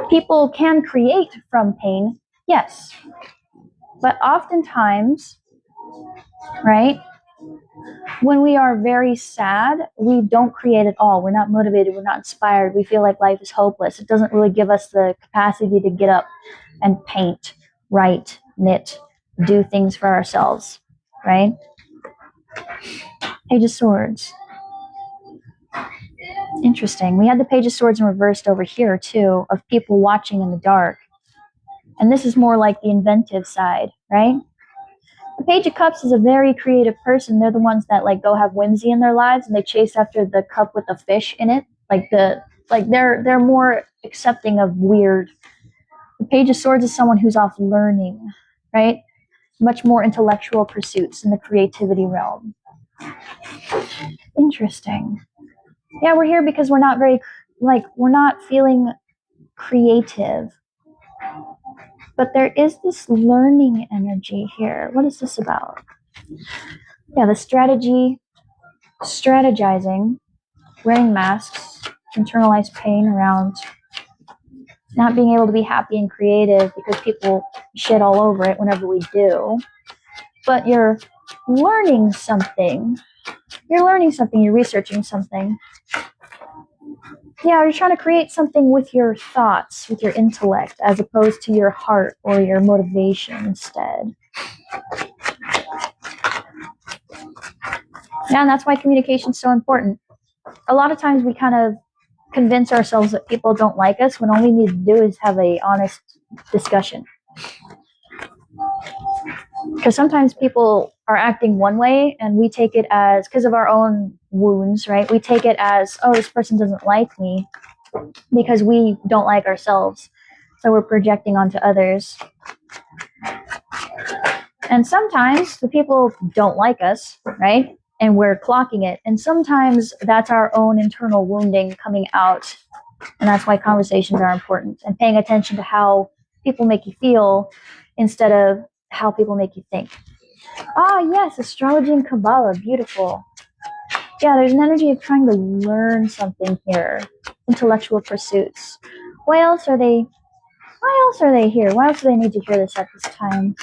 People can create from pain, yes. But oftentimes, right, When we are very sad, we don't create at all. We're not motivated. We're not inspired. We feel like life is hopeless. It doesn't really give us the capacity to get up and paint, write, knit, do things for ourselves, right? Page of Swords. Interesting. We had the Page of Swords in reversed over here, too, of people watching in the dark. And this is more like the inventive side, right? The Page of Cups is a very creative person. They're the ones that like go have whimsy in their lives and they chase after the cup with the fish in it. They're more accepting of weird. The Page of Swords is someone who's off learning, right? Much more intellectual pursuits in the creativity realm. Interesting. Yeah, we're here because we're not feeling creative. But there is this learning energy here. What is this about? Yeah, the strategizing, wearing masks, internalized pain around not being able to be happy and creative because people shit all over it whenever we do. But you're learning something. You're researching something. Yeah, you're trying to create something with your thoughts, with your intellect, as opposed to your heart or your motivation instead. Yeah, and that's why communication is so important. A lot of times we kind of convince ourselves that people don't like us when all we need to do is have a honest discussion. Because sometimes people are acting one way and we take it as, because of our own wounds, right? We take it as, oh, this person doesn't like me because we don't like ourselves. So we're projecting onto others. And sometimes the people don't like us, right? And we're clocking it. And sometimes that's our own internal wounding coming out. And that's why conversations are important. And paying attention to how people make you feel instead of how people make you think. Ah, yes, astrology and Kabbalah, beautiful. Yeah, there's an energy of trying to learn something here. Intellectual pursuits. Why else are they here? Why else do they need to hear this at this time?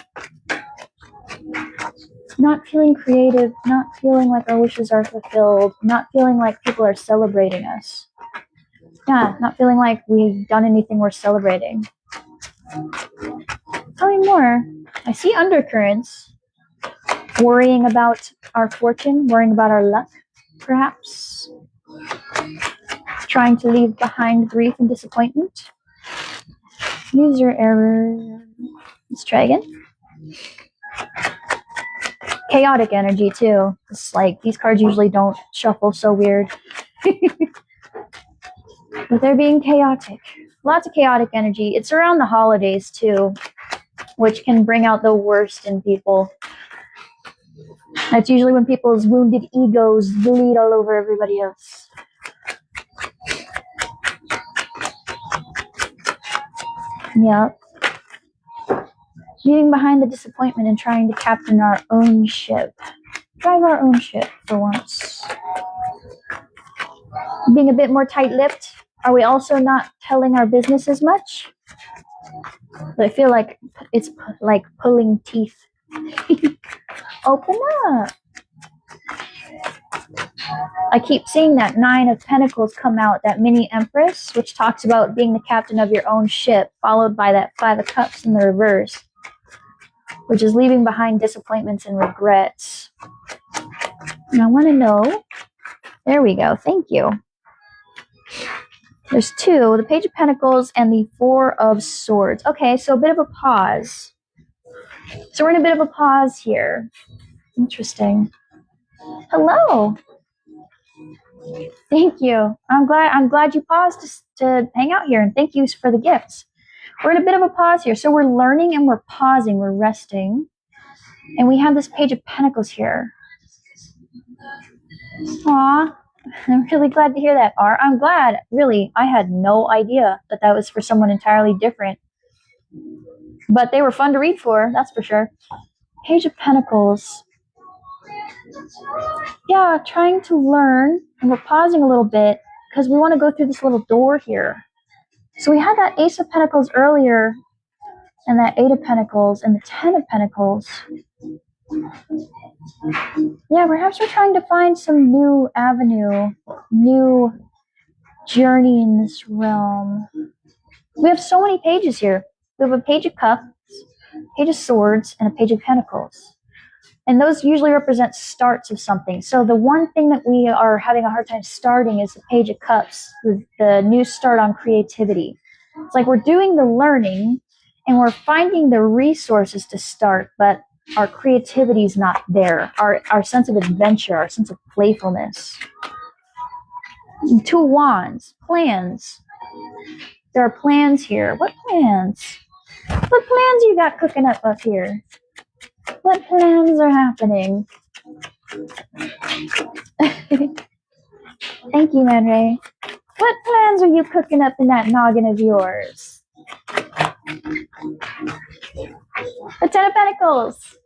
Not feeling creative, not feeling like our wishes are fulfilled, not feeling like people are celebrating us. Yeah, not feeling like we've done anything worth celebrating. Tell me more. I see undercurrents. Worrying about our fortune, worrying about our luck, perhaps. Trying to leave behind grief and disappointment. Use your error. Let's try again. Chaotic energy, too. It's like these cards usually don't shuffle so weird. But they're being chaotic. Lots of chaotic energy. It's around the holidays, too, which can bring out the worst in people. That's usually when people's wounded egos bleed all over everybody else. Yep. Leaving behind the disappointment and trying to captain our own ship. Drive our own ship for once. Being a bit more tight-lipped. Are we also not telling our business as much? But I feel like it's like pulling teeth. Open up. I keep seeing that 9 of Pentacles come out, that mini Empress, which talks about being the captain of your own ship, followed by that 5 of Cups in the reverse, which is leaving behind disappointments and regrets. And I want to know, there we go, thank you. There's 2, the Page of Pentacles and the 4 of Swords. Okay, so a bit of a pause. So we're in a bit of a pause here. Interesting. Hello. Thank you. I'm glad you paused to hang out here, and thank you for the gifts. We're in a bit of a pause here. So we're learning and we're pausing, we're resting. And we have this Page of Pentacles here. Aw, I'm really glad to hear that, R. I'm glad, really. I had no idea that that was for someone entirely different. But they were fun to read for, that's for sure. Page of Pentacles. Yeah, trying to learn, and we're pausing a little bit because we want to go through this little door here. So we had that Ace of Pentacles earlier, and that 8 of Pentacles, and the 10 of Pentacles. Yeah, perhaps we're trying to find some new avenue, new journey in this realm. We have so many pages here. We have a page of cups, page of swords, and a page of pentacles. And those usually represent starts of something. So the one thing that we are having a hard time starting is the page of cups, the new start on creativity. It's like we're doing the learning and we're finding the resources to start, but our creativity is not there. Our sense of adventure, our sense of playfulness. And 2 wands, plans. There are plans here. What plans? What plans you got cooking up here? What plans are happening? Thank you, Man Ray. What plans are you cooking up in that noggin of yours? The 10 of Pentacles.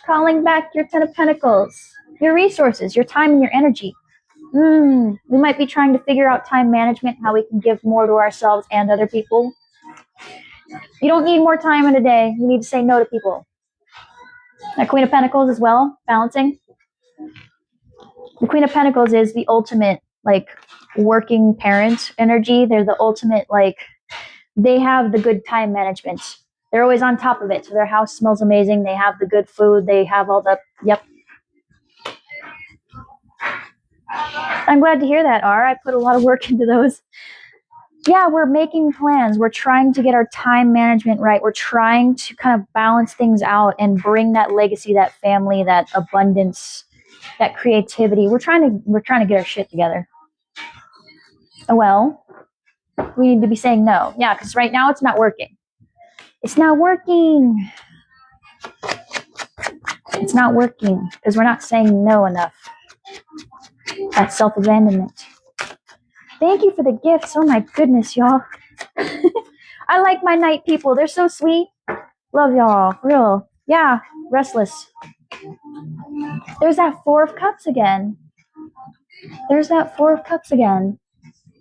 Calling back your 10 of Pentacles. Your resources, your time and your energy. We might be trying to figure out time management, how we can give more to ourselves and other people. You don't need more time in a day. You need to say no to people. That Queen of Pentacles as well, balancing. The Queen of Pentacles is the ultimate, like, working parent energy. They're the ultimate, like, they have the good time management. They're always on top of it. So their house smells amazing. They have the good food. They have all the, yep. I'm glad to hear that, R. I put a lot of work into those. Yeah, we're making plans. We're trying to get our time management right. We're trying to kind of balance things out and bring that legacy, that family, that abundance, that creativity. We're trying to get our shit together. Well, we need to be saying no. Yeah, because right now it's not working. It's not working. It's not working because we're not saying no enough. That's self-abandonment. Thank you for the gifts. Oh my goodness, y'all. I like my night people. They're so sweet. Love y'all. Real. Yeah, restless. There's that 4 of Cups again. There's that 4 of Cups again.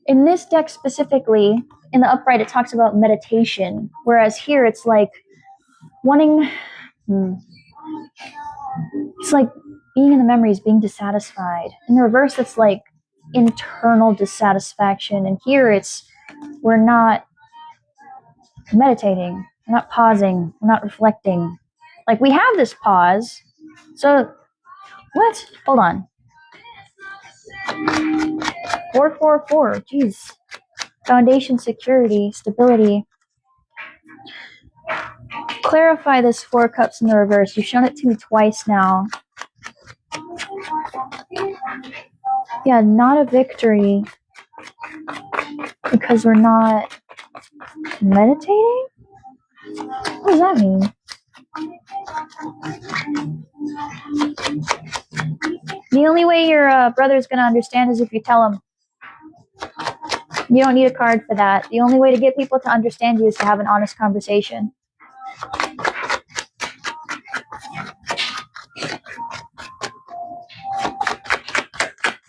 In this deck specifically, in the upright, it talks about meditation. Whereas here, it's like wanting... It's like being in the memories, being dissatisfied. In the reverse, it's like internal dissatisfaction. And here it's, we're not meditating, we're not pausing, we're not reflecting. Like we have this pause. So, what? Hold on. 444, geez. Foundation, security, stability. Clarify this 4 cups in the reverse. You've shown it to me twice now. Yeah, not a victory because we're not meditating? What does that mean? The only way your brother's going to understand is if you tell him. You don't need a card for that. The only way to get people to understand you is to have an honest conversation.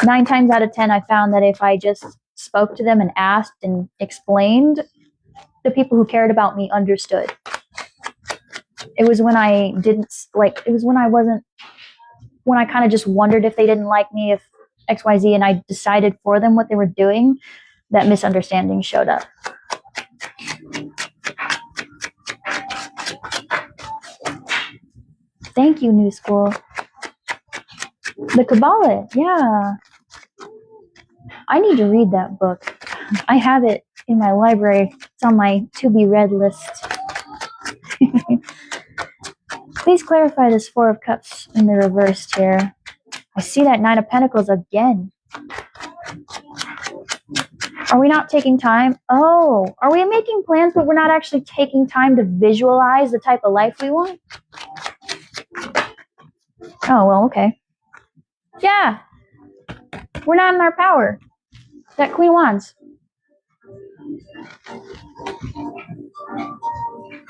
Nine times out of 10, I found that if I just spoke to them and asked and explained, the people who cared about me understood. It was when I didn't, like, it was when I wasn't, when I kind of just wondered if they didn't like me, if XYZ, and I decided for them what they were doing, that misunderstanding showed up. Thank you, New School. The Kabbalah, yeah. I need to read that book. I have it in my library. It's on my to-be-read list. Please clarify this 4 of Cups in the reversed here. I see that 9 of Pentacles again. Are we not taking time? Oh, are we making plans, but we're not actually taking time to visualize the type of life we want? Oh, well, okay. Yeah. We're not in our power. That Queen of Wands.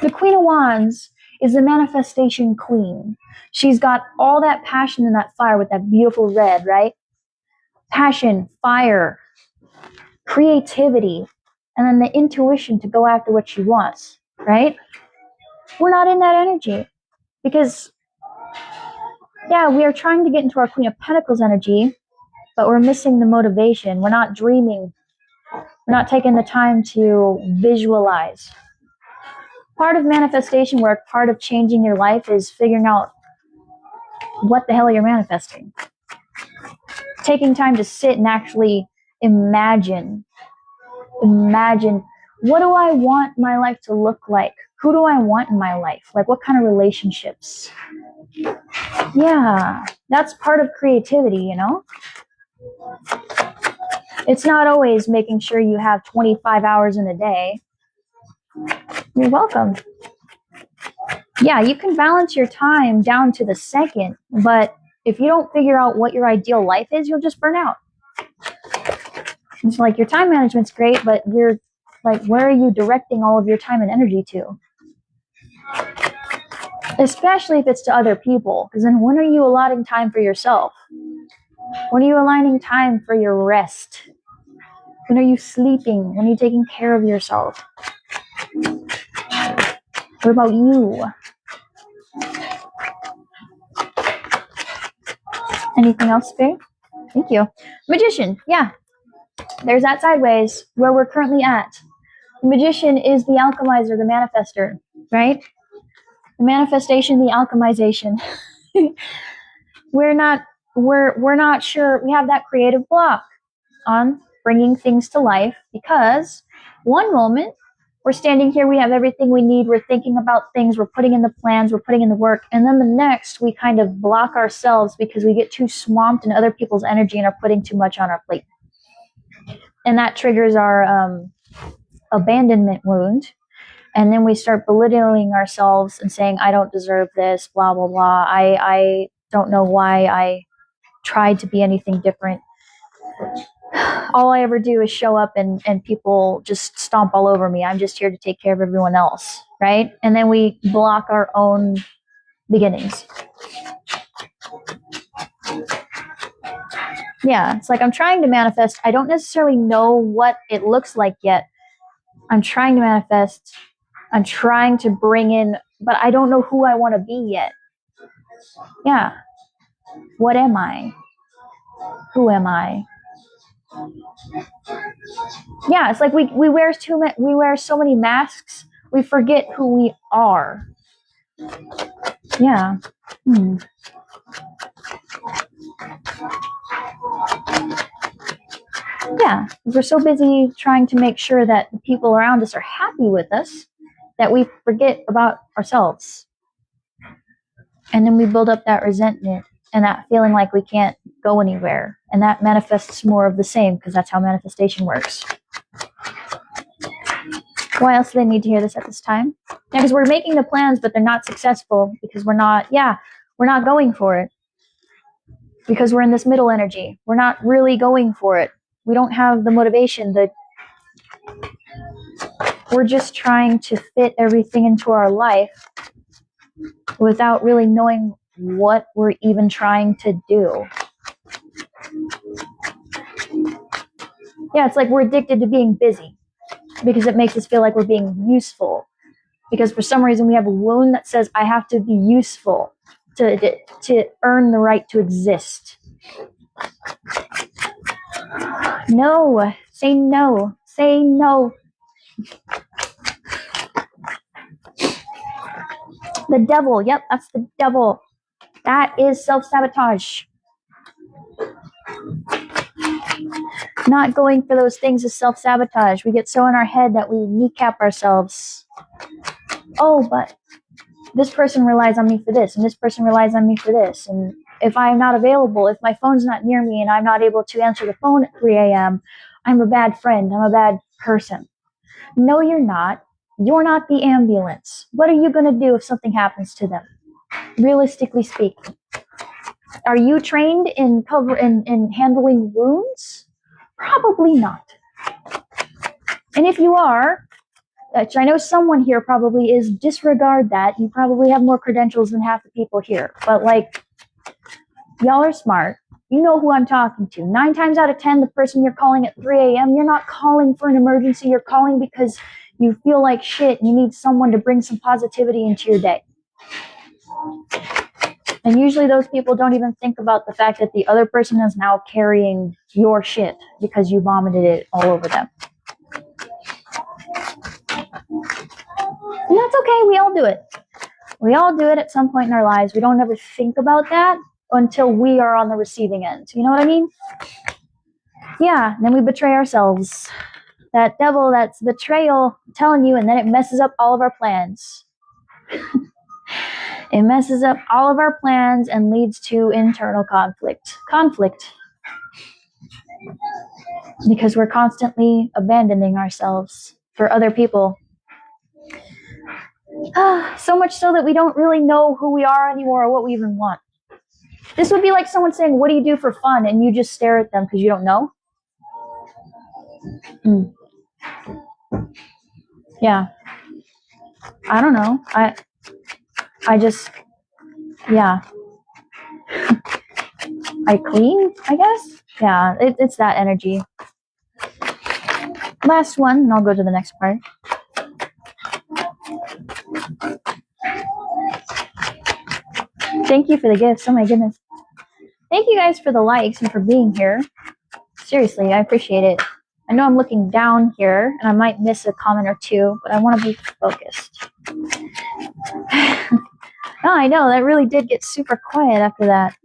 The Queen of Wands is the manifestation queen. She's got all that passion and that fire with that beautiful red, right? Passion, fire, creativity, and then the intuition to go after what she wants, right? We're not in that energy because Yeah, we are trying to get into our Queen of Pentacles energy, but we're missing the motivation. We're not dreaming. We're not taking the time to visualize. Part of manifestation work, part of changing your life is figuring out what the hell you're manifesting. Taking time to sit and actually imagine, what do I want my life to look like? Who do I want in my life? Like, what kind of relationships? Yeah, that's part of creativity, you know? It's not always making sure you have 25 hours in a day. You're welcome. Yeah, you can balance your time down to the second, but if you don't figure out what your ideal life is, you'll just burn out. It's like your time management's great, but you're like, where are you directing all of your time and energy to? Especially if it's to other people, because then when are you allotting time for yourself? When are you aligning time for your rest? When are you sleeping? When are you taking care of yourself? What about you? Anything else, Spirit? Thank you. Magician, yeah. There's that sideways where we're currently at. The magician is the alchemizer, the manifester, right? The manifestation, the alchemization. We're not sure. We have that creative block on bringing things to life because one moment we're standing here, we have everything we need, we're thinking about things, we're putting in the plans, we're putting in the work, and then the next we kind of block ourselves because we get too swamped in other people's energy and are putting too much on our plate. And that triggers our abandonment wound. And then we start belittling ourselves and saying, I don't deserve this, blah, blah, blah. I don't know why I tried to be anything different. All I ever do is show up and people just stomp all over me. I'm just here to take care of everyone else, right? And then we block our own beginnings. Yeah, it's like I'm trying to manifest. I don't necessarily know what it looks like yet. I'm trying to manifest. I'm trying to bring in, but I don't know who I want to be yet. Yeah. What am I? Who am I? Yeah, it's like we wear so many masks, we forget who we are. Yeah. Yeah, we're so busy trying to make sure that the people around us are happy with us that we forget about ourselves. And then we build up that resentment and that feeling like we can't go anywhere. And that manifests more of the same because that's how manifestation works. Why else do they need to hear this at this time? Yeah, because we're making the plans, but they're not successful because we're not going for it. Because we're in this middle energy. We're not really going for it. We don't have the motivation. We're just trying to fit everything into our life without really knowing what we're even trying to do. Yeah, it's like we're addicted to being busy because it makes us feel like we're being useful. Because for some reason we have a wound that says I have to be useful to earn the right to exist. No. Say no. Say no. The devil. Yep, that's the devil. That is self-sabotage. Not going for those things is self-sabotage. We get so in our head that we kneecap ourselves. Oh, but this person relies on me for this, and this person relies on me for this. And if I'm not available, if my phone's not near me and I'm not able to answer the phone at 3 a.m., I'm a bad friend. I'm a bad person. No, you're not. You're not the ambulance. What are you going to do if something happens to them? Realistically speaking. Are you trained in handling wounds? Probably not. And if you are, which I know someone here probably is, disregard that. You probably have more credentials than half the people here. But like, y'all are smart. You know who I'm talking to. 9 times out of 10, the person you're calling at 3 a.m., you're not calling for an emergency. You're calling because you feel like shit and you need someone to bring some positivity into your day. And usually those people don't even think about the fact that the other person is now carrying your shit because you vomited it all over them. And that's okay. We all do it. We all do it at some point in our lives. We don't ever think about that until we are on the receiving end. You know what I mean? Yeah, and then we betray ourselves. That devil, that's betrayal, I'm telling you, and then it messes up all of our plans. It messes up all of our plans and leads to internal conflict. Because we're constantly abandoning ourselves for other people. So much so that we don't really know who we are anymore or what we even want. This would be like someone saying, what do you do for fun? And you just stare at them because you don't know. Yeah. I don't know. I just, yeah. I clean, I guess? Yeah, it's that energy. Last one, and I'll go to the next part. Thank you for the gifts. Oh my goodness. Thank you guys for the likes and for being here. Seriously, I appreciate it. I know I'm looking down here and I might miss a comment or two, but I want to be focused. Oh, I know, that really did get super quiet after that.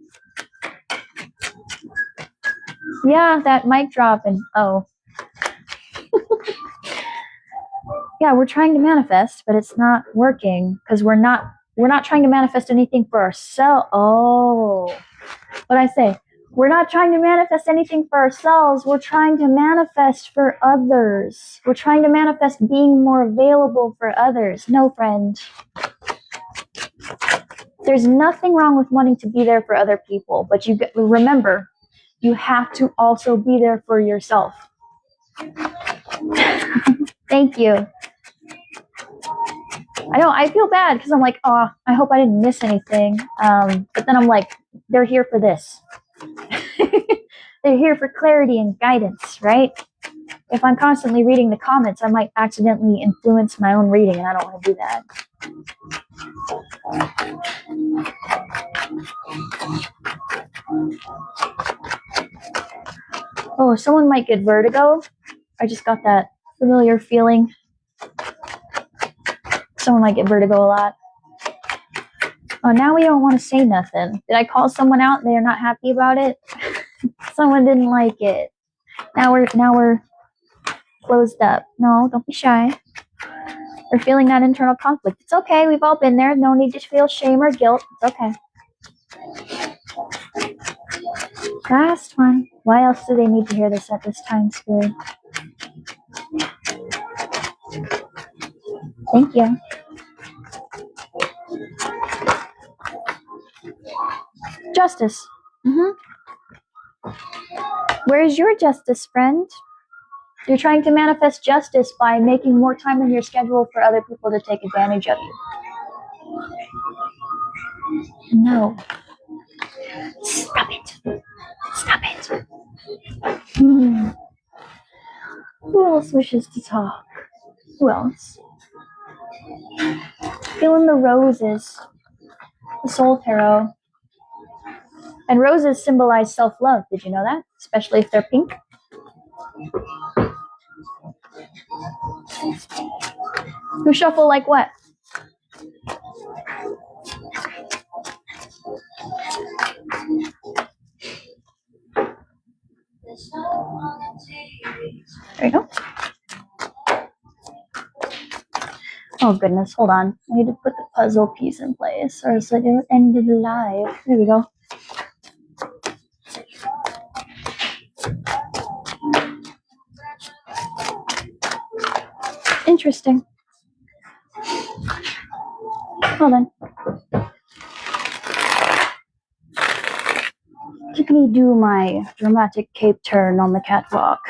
Yeah, that mic drop and oh. Yeah, we're trying to manifest, but it's not working because we're not trying to manifest anything for ourselves. Oh, what I say? We're not trying to manifest anything for ourselves. We're trying to manifest for others. We're trying to manifest being more available for others. No, friend. There's nothing wrong with wanting to be there for other people, but you remember, you have to also be there for yourself. Thank you. I know, I feel bad because I'm like, oh, I hope I didn't miss anything. But then I'm like, they're here for this. They're here for clarity and guidance, right? If I'm constantly reading the comments, I might accidentally influence my own reading, and I don't want to do that. Oh, someone might get vertigo. I just got that familiar feeling. Someone might get vertigo a lot. Oh, now we don't want to say nothing. Did I call someone out and they're not happy about it? Someone didn't like it. Now we're closed up. No, don't be shy. We're feeling that internal conflict. It's okay. We've all been there. No need to feel shame or guilt. It's okay. Last one. Why else do they need to hear this at this time, Spirit? Thank you. Justice. Where's your justice, friend? You're trying to manifest justice by making more time in your schedule for other people to take advantage of you. No. Stop it. Stop it. Who else wishes to talk? Who else? Feeling the roses. The soul tarot. And roses symbolize self-love. Did you know that? Especially if they're pink. Who shuffle like what? There you go. Oh goodness, hold on. I need to put the puzzle piece in place or else it'll end the live. There we go. Interesting. Hold on. Let me do my dramatic cape turn on the catwalk.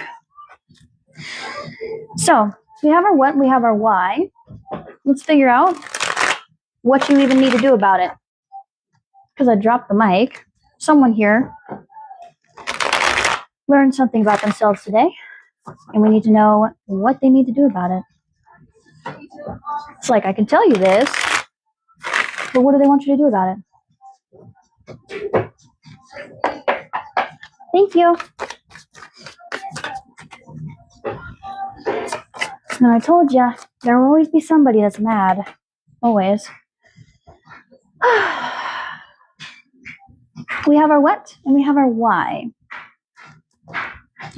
So, we have our what, we have our why. Let's figure out what you even need to do about it. Because I dropped the mic. Someone here learned something about themselves today, and we need to know what they need to do about it. It's like, I can tell you this, but what do they want you to do about it? Thank you. Now, I told you, there will always be somebody that's mad. Always. We have our what and we have our why.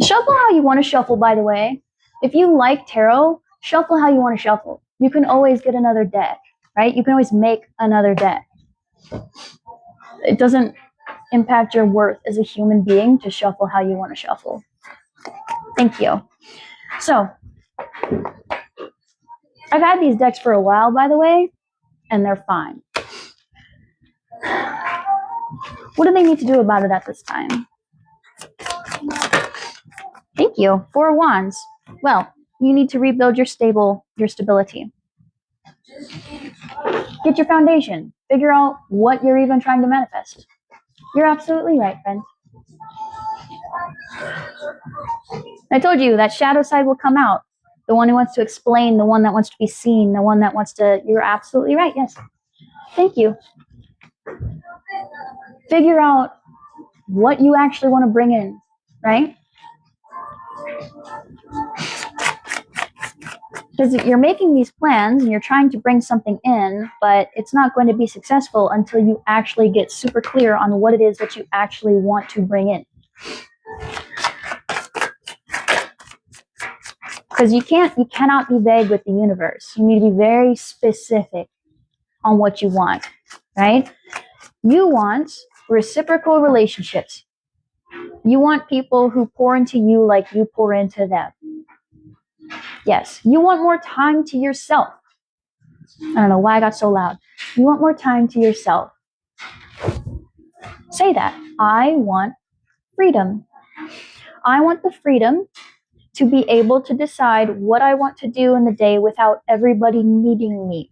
Shuffle how you want to shuffle, by the way. If you like tarot, shuffle how you want to shuffle. You can always get another deck, right? You can always make another deck. It doesn't impact your worth as a human being to shuffle how you want to shuffle. Thank you. So, I've had these decks for a while, by the way, and they're fine. What do they need to do about it at this time? Thank you. 4 of Wands. Well, you need to rebuild your stability. Get your foundation. Figure out what you're even trying to manifest. You're absolutely right, friend. I told you that shadow side will come out. The one who wants to explain, the one that wants to be seen, the one that wants to... You're absolutely right, yes. Thank you. Figure out what you actually want to bring in, right? Because you're making these plans and you're trying to bring something in, but it's not going to be successful until you actually get super clear on what it is that you actually want to bring in. Because you cannot be vague with the universe. You need to be very specific on what you want, right? You want reciprocal relationships. You want people who pour into you like you pour into them. Yes, you want more time to yourself. I don't know why I got so loud. You want more time to yourself. Say that. I want freedom. I want the freedom to be able to decide what I want to do in the day without everybody needing me.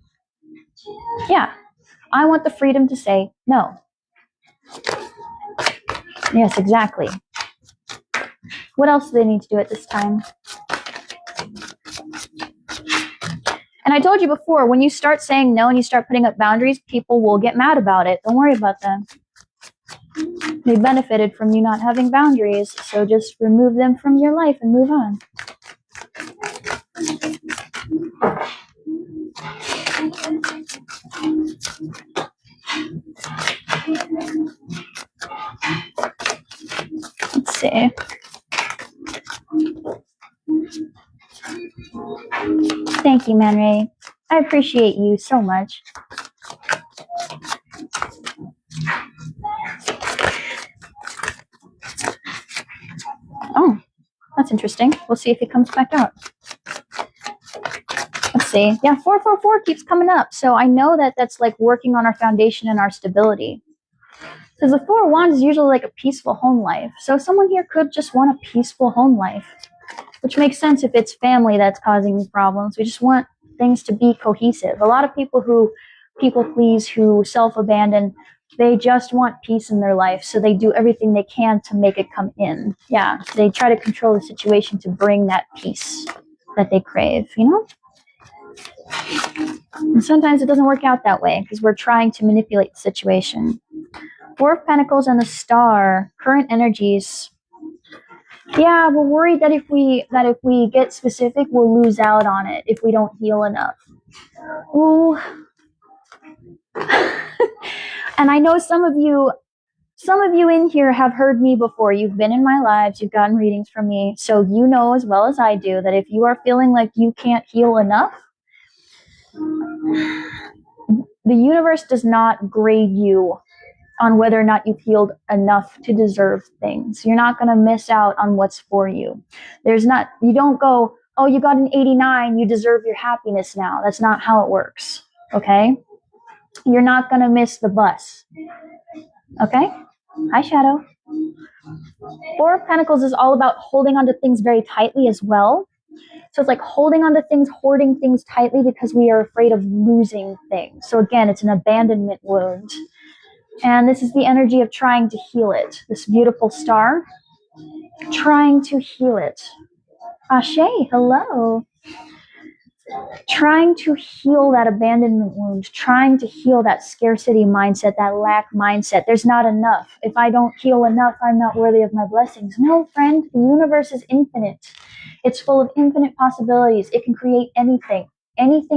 Yeah, I want the freedom to say no. Yes, exactly. What else do they need to do at this time? And I told you before, when you start saying no and you start putting up boundaries, people will get mad about it. Don't worry about them. They benefited from you not having boundaries, so just remove them from your life and move on. Let's see. Thank you, Man Ray. I appreciate you so much. Oh, that's interesting. We'll see if he comes back out. Let's see. Yeah, 444 keeps coming up. So I know that that's like working on our foundation and our stability. Because the 4 of Wands is usually like a peaceful home life. So someone here could just want a peaceful home life. Which makes sense if it's family that's causing these problems. We just want things to be cohesive. A lot of people who people please, who self-abandon, they just want peace in their life. So they do everything they can to make it come in. Yeah, they try to control the situation to bring that peace that they crave, you know? And sometimes it doesn't work out that way because we're trying to manipulate the situation. 4 of Pentacles and the Star, current energies. Yeah, we're worried that if we get specific, we'll lose out on it if we don't heal enough. Ooh. And I know some of you in here have heard me before. You've been in my lives, you've gotten readings from me, so you know as well as I do that if you are feeling like you can't heal enough, the universe does not grade you on whether or not you've healed enough to deserve things. You're not going to miss out on what's for you. You don't go, oh, you got an 89, you deserve your happiness now. That's not how it works, okay? You're not going to miss the bus, okay? Hi, Shadow. 4 of Pentacles is all about holding on to things very tightly as well. So it's like holding on to things, hoarding things tightly because we are afraid of losing things. So again, it's an abandonment wound. And this is the energy of trying to heal it. This beautiful star, trying to heal it. Ashe, hello. trying to heal that abandonment wound, trying to heal that scarcity mindset, that lack mindset. There's not enough. If I don't heal enough, I'm not worthy of my blessings. No, friend, the universe is infinite. It's full of infinite possibilities. It can create anything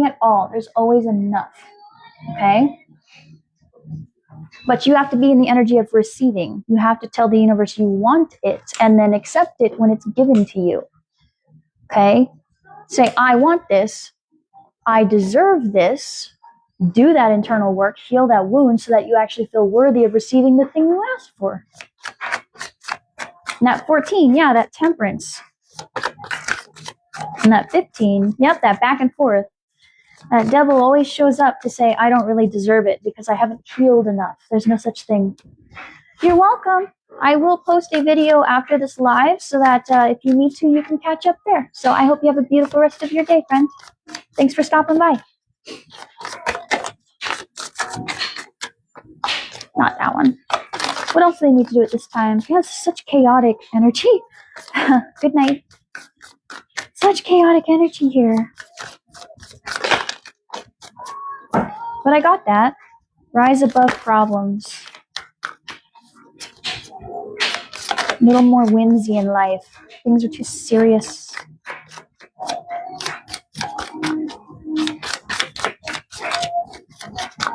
at all. There's always enough. Okay? But you have to be in the energy of receiving. You have to tell the universe you want it and then accept it when it's given to you. Okay? Say, I want this. I deserve this. Do that internal work. Heal that wound so that you actually feel worthy of receiving the thing you asked for. And that 14, yeah, that temperance. And that 15, yep, that back and forth. That devil always shows up to say, I don't really deserve it because I haven't healed enough. There's no such thing. You're welcome. I will post a video after this live so that if you need to, you can catch up there. So I hope you have a beautiful rest of your day, friend. Thanks for stopping by. Not that one. What else do they need to do at this time? Yeah, it's such chaotic energy. Good night. Such chaotic energy here. But I got that. Rise above problems. A little more whimsy in life. Things are too serious.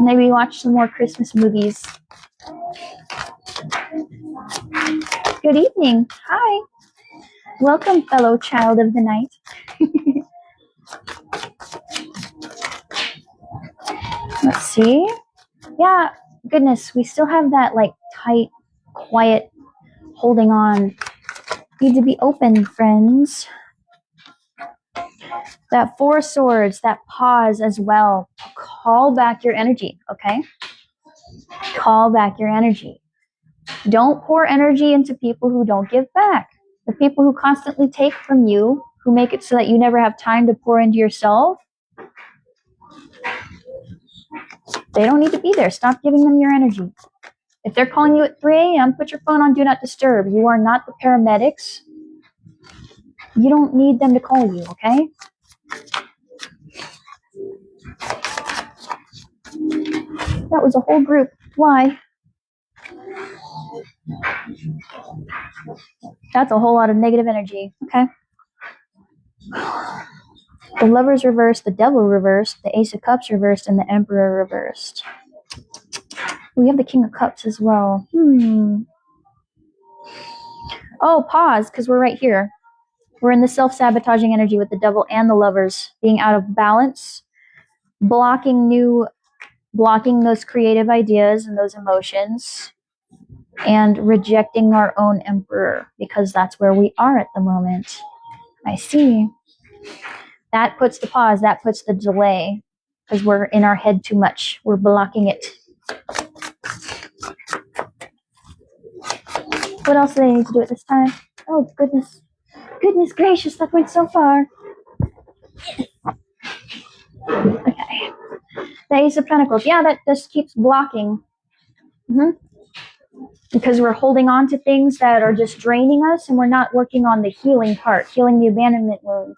Maybe watch some more Christmas movies. Good evening. Hi. Welcome, fellow child of the night. Let's see. Yeah, goodness, we still have that like tight, quiet, holding on. Need to be open, friends. That 4 swords, that pause as well. Call back your energy, okay? Call back your energy. Don't pour energy into people who don't give back. The people who constantly take from you, who make it so that you never have time to pour into yourself, they don't need to be there. Stop giving them your energy. If they're calling you at 3 a.m., put your phone on Do Not Disturb. You are not the paramedics. You don't need them to call you, okay? That was a whole group. Why? That's a whole lot of negative energy, okay? The Lovers reversed, the Devil reversed, the Ace of Cups reversed, and the Emperor reversed. We have the King of Cups as well. Oh, pause, because we're right here. We're in the self-sabotaging energy with the Devil and the Lovers being out of balance, blocking those creative ideas and those emotions, and rejecting our own Emperor, because that's where we are at the moment. I see. That puts the pause, that puts the delay, because we're in our head too much. We're blocking it. What else do they need to do at this time? Oh, goodness. Goodness gracious, that went so far. Okay. The Ace of Pentacles. Yeah, that just keeps blocking. Because we're holding on to things that are just draining us, and we're not working on the healing part, healing the abandonment wound.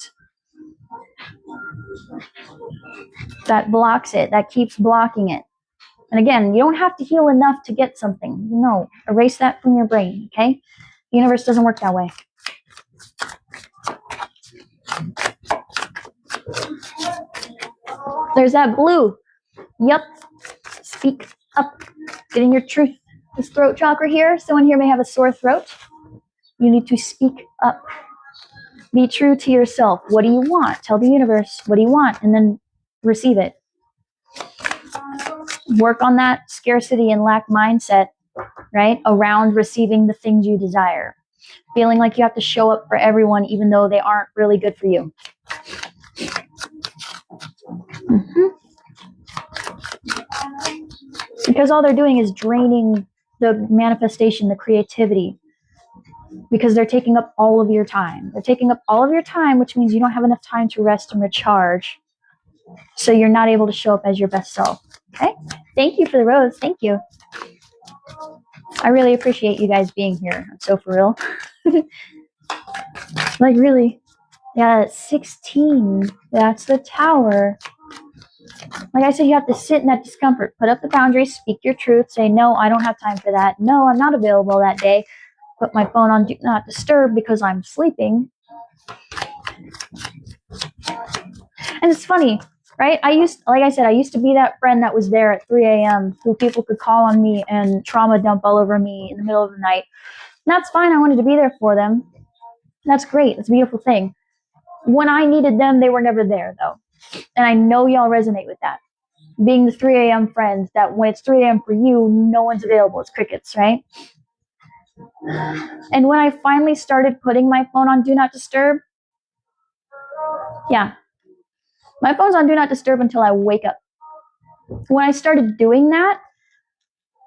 That blocks it. That keeps blocking it. And again, you don't have to heal enough to get something. No, erase that from your brain, okay? The universe doesn't work that way. There's that blue. Yep. Speak up. Getting your truth. This throat chakra here, someone here may have a sore throat. You need to speak up. Be true to yourself. What do you want? Tell the universe, what do you want? And then receive it. Work on that scarcity and lack mindset, right? Around receiving the things you desire. Feeling like you have to show up for everyone even though they aren't really good for you. Because all they're doing is draining the manifestation, the creativity. Because they're taking up all of your time. They're taking up all of your time, which means you don't have enough time to rest and recharge. So you're not able to show up as your best self. Okay? Thank you for the rose. Thank you. I really appreciate you guys being here. I'm so for real. Like, really. Yeah, it's 16. That's the tower. Like I said, you have to sit in that discomfort. Put up the boundaries, speak your truth, say, no, I don't have time for that. No, I'm not available that day. Put my phone on do not disturb because I'm sleeping. And it's funny, right? I used to be that friend that was there at 3 a.m. who people could call on me and trauma dump all over me in the middle of the night. And that's fine. I wanted to be there for them. That's great. That's a beautiful thing. When I needed them, they were never there, though. And I know y'all resonate with that. Being the 3 a.m. friend that when it's 3 a.m. for you, no one's available. It's crickets, right? And when I finally started putting my phone on Do Not Disturb, yeah, my phone's on Do Not Disturb until I wake up. When I started doing that,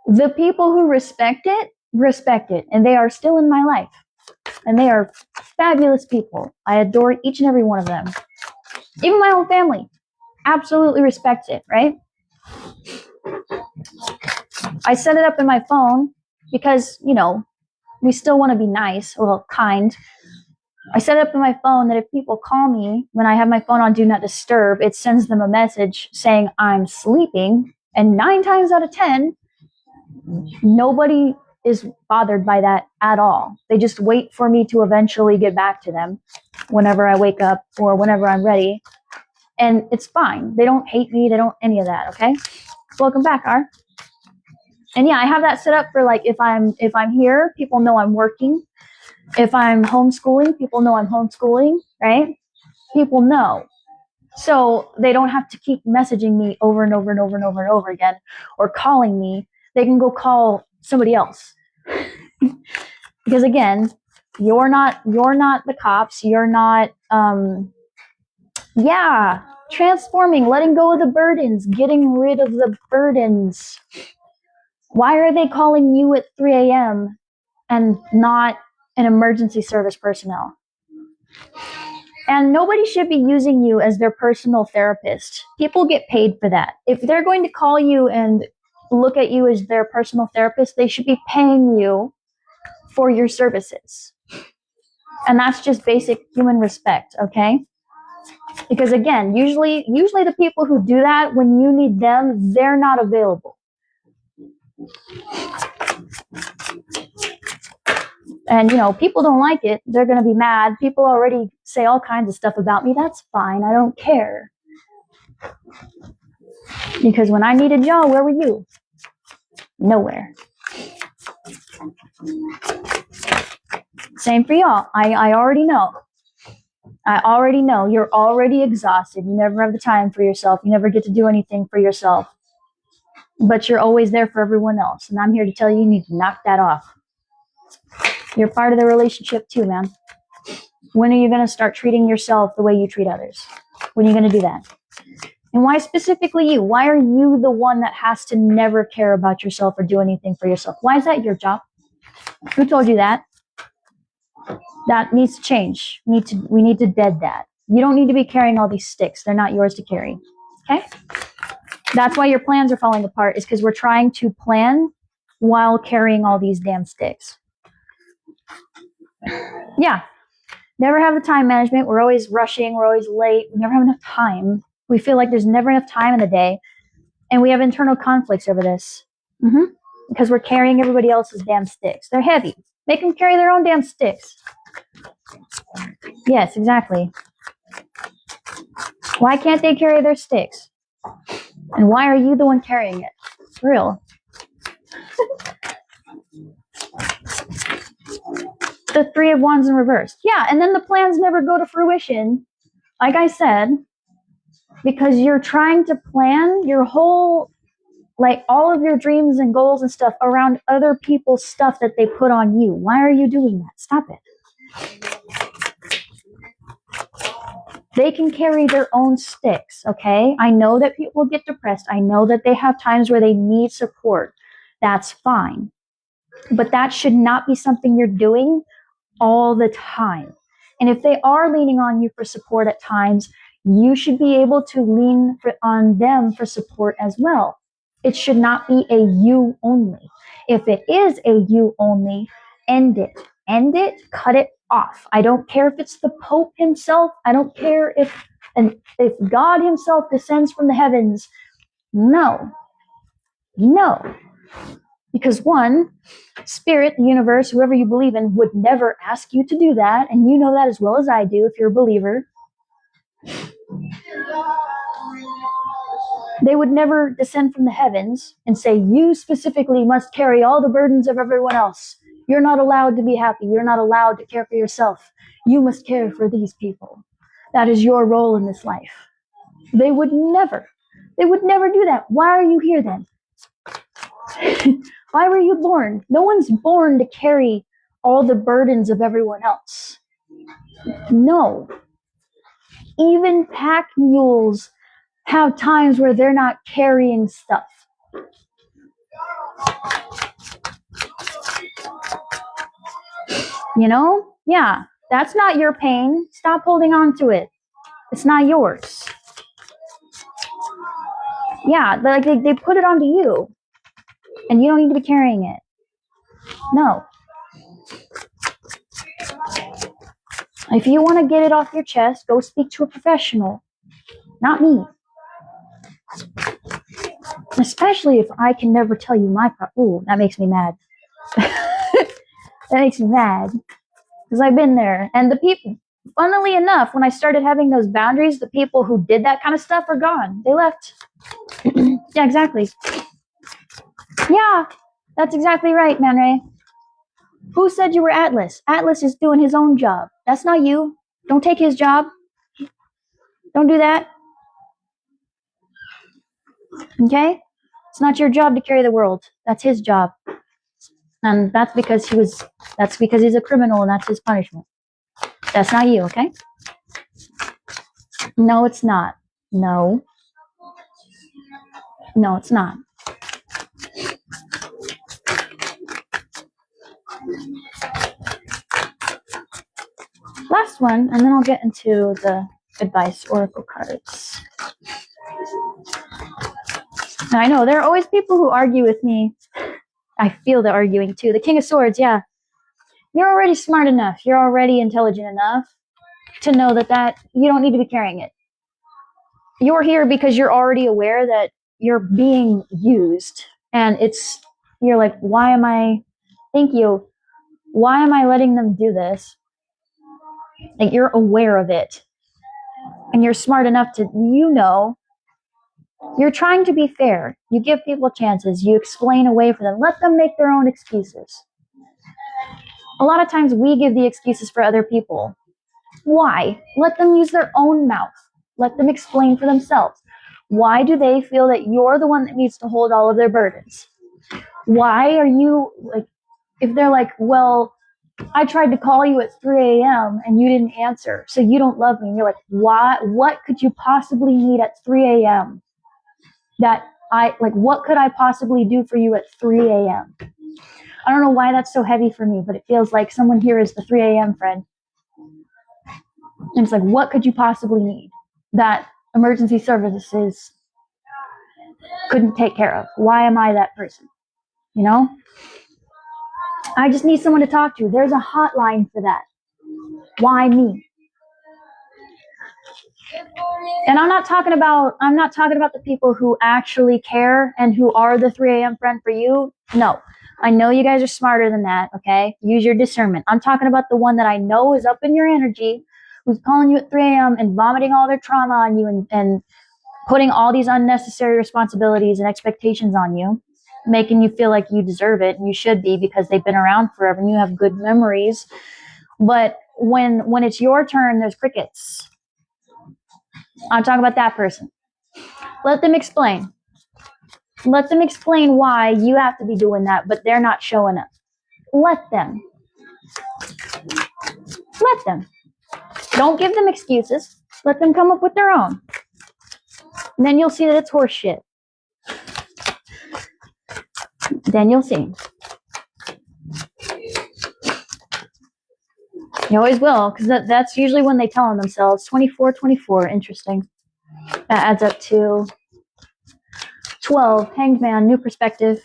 the people who respect it, and they are still in my life. And they are fabulous people. I adore each and every one of them. Even my own family absolutely respects it, right? I set it up in my phone because, we still want to be nice, well, kind. I set it up in my phone that if people call me when I have my phone on Do Not Disturb, it sends them a message saying I'm sleeping. And 9 times out of 10, nobody is bothered by that at all. They just wait for me to eventually get back to them whenever I wake up or whenever I'm ready. And it's fine. They don't hate me. They don't any of that, okay? Welcome back, R. And yeah, I have that set up for like if I'm here, people know I'm working. If I'm homeschooling, people know I'm homeschooling, right? People know. So they don't have to keep messaging me over and over and over and over and over again or calling me. They can go call somebody else. Because again, you're not the cops. You're not transforming, letting go of the burdens, getting rid of the burdens. Why are they calling you at 3 a.m. and not an emergency service personnel? And nobody should be using you as their personal therapist. People get paid for that. If they're going to call you and look at you as their personal therapist, they should be paying you for your services. And that's just basic human respect, okay? Because again, usually the people who do that, when you need them, they're not available. And, people don't like it. They're going to be mad. People already say all kinds of stuff about me. That's fine. I don't care. Because when I needed y'all, where were you? Nowhere. Same for y'all. I already know. I already know. You're already exhausted. You never have the time for yourself. You never get to do anything for yourself. But you're always there for everyone else. And I'm here to tell you, you need to knock that off. You're part of the relationship too, man. When are you going to start treating yourself the way you treat others? When are you going to do that? And why specifically you? Why are you the one that has to never care about yourself or do anything for yourself? Why is that your job? Who told you that? That needs to change. We need to dead that. You don't need to be carrying all these sticks. They're not yours to carry. Okay? That's why your plans are falling apart, is because we're trying to plan while carrying all these damn sticks. Yeah. Never have the time management. We're always rushing. We're always late. We never have enough time. We feel like there's never enough time in the day. And we have internal conflicts over this. Because we're carrying everybody else's damn sticks. They're heavy. Make them carry their own damn sticks. Yes, exactly. Why can't they carry their sticks? And why are you the one carrying it? It's real. The 3 of Wands in reverse. Yeah, and then the plans never go to fruition, like I said, because you're trying to plan your whole, like all of your dreams and goals and stuff around other people's stuff that they put on you. Why are you doing that? Stop it. They can carry their own sticks, okay? I know that people get depressed. I know that they have times where they need support. That's fine. But that should not be something you're doing all the time. And if they are leaning on you for support at times, you should be able to lean on them for support as well. It should not be a you only. If it is a you only, end it. End it, cut it off. I don't care if it's the Pope himself. I don't care if God himself descends from the heavens. No. Because one, spirit, the universe, whoever you believe in, would never ask you to do that. And you know that as well as I do if you're a believer. They would never descend from the heavens and say, you specifically must carry all the burdens of everyone else. You're not allowed to be happy. You're not allowed to care for yourself. You must care for these people. That is your role in this life. They would never do that. Why are you here then? Why were you born? No one's born to carry all the burdens of everyone else. No. Even pack mules have times where they're not carrying stuff. You know? Yeah. That's not your pain. Stop holding on to it. It's not yours. Yeah, like they put it onto you. And you don't need to be carrying it. No. If you want to get it off your chest, go speak to a professional. Not me. Especially if I can never tell you my problem. Ooh, that makes me mad. That makes me mad. Because I've been there. And the people, funnily enough, when I started having those boundaries, the people who did that kind of stuff are gone. They left. Yeah, exactly. Yeah, that's exactly right, Man Ray. Who said you were Atlas? Atlas is doing his own job. That's not you. Don't take his job. Don't do that. Okay? It's not your job to carry the world. That's his job. And that's because he's a criminal and that's his punishment. That's not you, okay? No, it's not. No. No, it's not. Last one, and then I'll get into the advice oracle cards. Now, I know there are always people who argue with me. I feel the arguing too. The King of Swords, yeah. You're already smart enough. You're already intelligent enough to know that you don't need to be carrying it. You're here because you're already aware that you're being used. And you're like, why am I letting them do this? Like, you're aware of it. And you're smart enough to, you're trying to be fair. You give people chances. You explain a way for them. Let them make their own excuses. A lot of times we give the excuses for other people. Why? Let them use their own mouth. Let them explain for themselves. Why do they feel that you're the one that needs to hold all of their burdens? Why are you, like, if they're like, well, I tried to call you at 3 a.m. and you didn't answer, so you don't love me. And you're like, why? What could you possibly need at 3 a.m.? What could I possibly do for you at 3 a.m.? I don't know why that's so heavy for me, but it feels like someone here is the 3 a.m. friend. And it's like, what could you possibly need that emergency services couldn't take care of? Why am I that person? You know? I just need someone to talk to. There's a hotline for that. Why me? And I'm not talking about the people who actually care and who are the 3 a.m. friend for you. No. I know you guys are smarter than that, okay? Use your discernment. I'm talking about the one that I know is up in your energy, who's calling you at 3 a.m. and vomiting all their trauma on you and putting all these unnecessary responsibilities and expectations on you, making you feel like you deserve it, and you should be because they've been around forever and you have good memories. But when it's your turn, there's crickets. I'm talking about that person. Let them explain. Let them explain why you have to be doing that, but they're not showing up. Let them. Let them. Don't give them excuses. Let them come up with their own. And then you'll see that it's horse shit. Then you'll see. You always will, because that's usually when they tell on themselves. 24. Interesting. That adds up to 12. Hanged Man, new perspective.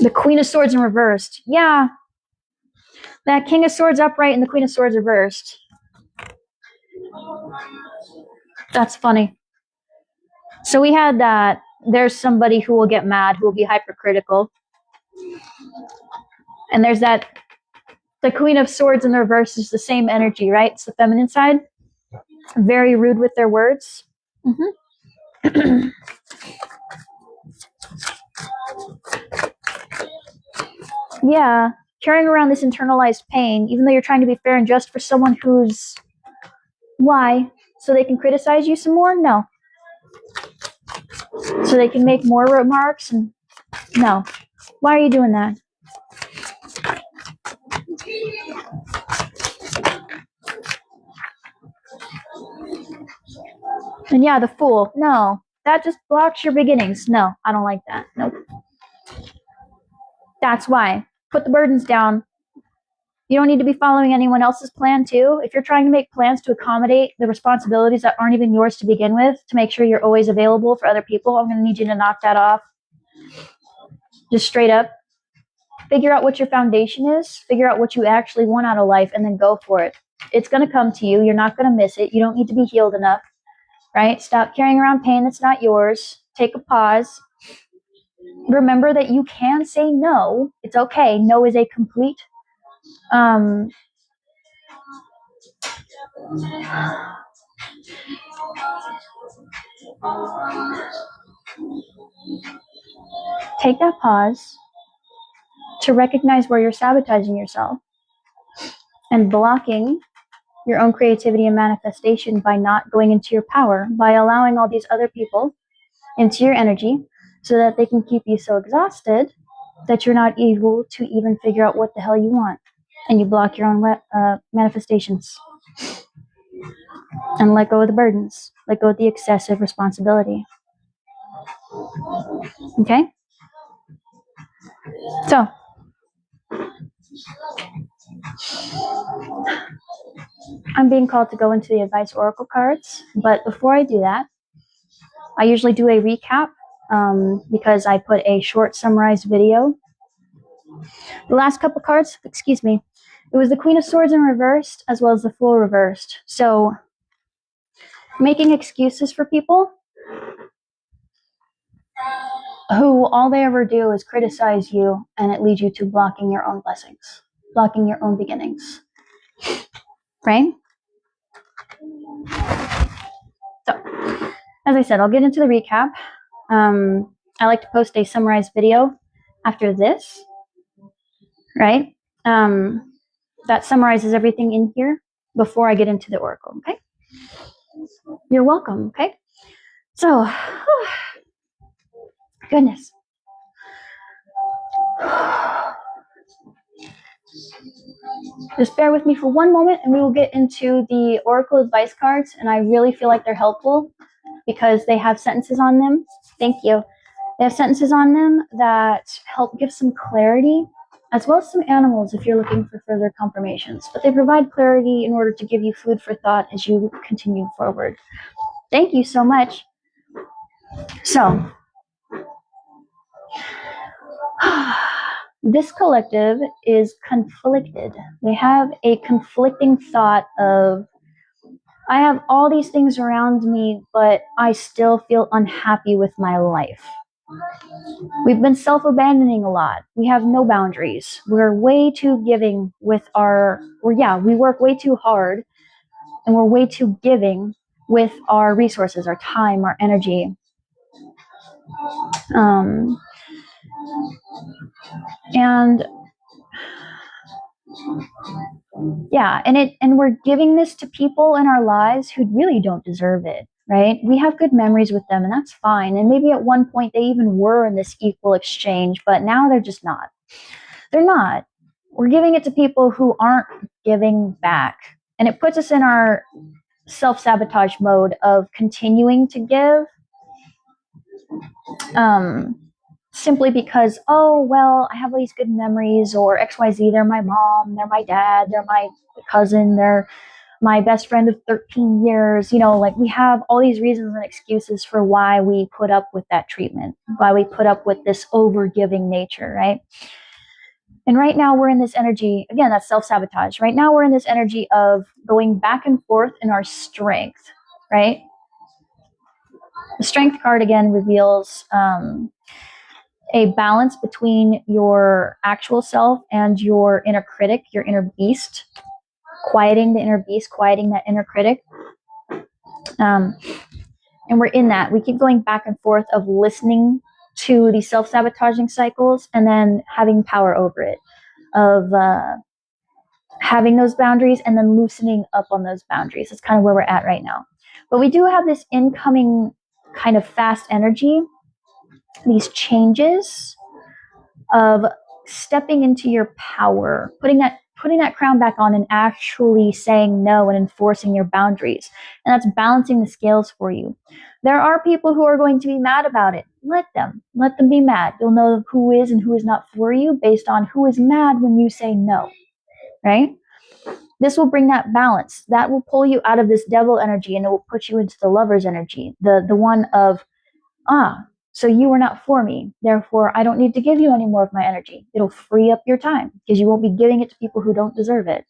The Queen of Swords in reversed. Yeah. That King of Swords upright and the Queen of Swords reversed. That's funny. So we had that. There's somebody who will get mad, who will be hypercritical. And there's that. The Queen of Swords in the reverse is the same energy, right? It's the feminine side. Very rude with their words. Mm-hmm. Yeah. Carrying around this internalized pain, even though you're trying to be fair and just for someone who's... Why? So they can criticize you some more? No. So they can make more remarks? And no. Why are you doing that? And yeah, the Fool. No. That just blocks your beginnings. No, I don't like that. Nope. That's why. Put the burdens down. You don't need to be following anyone else's plan too. If you're trying to make plans to accommodate the responsibilities that aren't even yours to begin with, to make sure you're always available for other people, I'm going to need you to knock that off. Just straight up. Figure out what your foundation is. Figure out what you actually want out of life and then go for it. It's going to come to you. You're not going to miss it. You don't need to be healed enough, right? Stop carrying around pain that's not yours. Take a pause. Remember that you can say no. It's okay. No is a complete take that pause to recognize where you're sabotaging yourself and blocking your own creativity and manifestation by not going into your power, by allowing all these other people into your energy so that they can keep you so exhausted that you're not able to even figure out what the hell you want. And you block your own manifestations. And let go of the burdens. Let go of the excessive responsibility. Okay? So, I'm being called to go into the advice oracle cards, but before I do that, I usually do a recap because I put a short summarized video. The last couple cards, excuse me, it was the Queen of Swords in reversed as well as the Fool reversed. So, making excuses for people who all they ever do is criticize you, and it leads you to blocking your own blessings, blocking your own beginnings. Right? So, as I said, I'll get into the recap. I like to post a summarized video after this, right? That summarizes everything in here before I get into the oracle, okay? You're welcome, okay? So, goodness. Just bear with me for one moment and we will get into the oracle advice cards, and I really feel like they're helpful because they have sentences on them. Thank you. They have sentences on them that help give some clarity, as well as some animals if you're looking for further confirmations. But they provide clarity in order to give you food for thought as you continue forward. Thank you so much. So, this collective is conflicted. They have a conflicting thought of, I have all these things around me, but I still feel unhappy with my life. We've been self-abandoning a lot. We have no boundaries. We're way too giving with we work way too hard, and we're way too giving with our resources, our time, our energy. And we're giving this to people in our lives who really don't deserve it, right? We have good memories with them, and that's fine. And maybe at one point they even were in this equal exchange, but now they're just not. They're not. We're giving it to people who aren't giving back. And it puts us in our self-sabotage mode of continuing to give simply because, I have all these good memories, or XYZ, they're my mom, they're my dad, they're my cousin, they're my best friend of 13 years, like we have all these reasons and excuses for why we put up with that treatment, why we put up with this overgiving nature, right? And right now we're in this energy, again, that's self-sabotage. Right now we're in this energy of going back and forth in our strength, right? The strength card again reveals a balance between your actual self and your inner critic, your inner beast, quieting the inner beast, quieting that inner critic. And we're in that. We keep going back and forth of listening to these self-sabotaging cycles and then having power over it, of having those boundaries and then loosening up on those boundaries. That's kind of where we're at right now. But we do have this incoming kind of fast energy, these changes of stepping into your power, putting that crown back on and actually saying no and enforcing your boundaries. And that's balancing the scales for you. There are people who are going to be mad about it. Let them be mad. You'll know who is and who is not for you based on who is mad when you say no, right? This will bring that balance. That will pull you out of this devil energy and it will put you into the lover's energy, the one of, so you were not for me. Therefore, I don't need to give you any more of my energy. It'll free up your time because you won't be giving it to people who don't deserve it.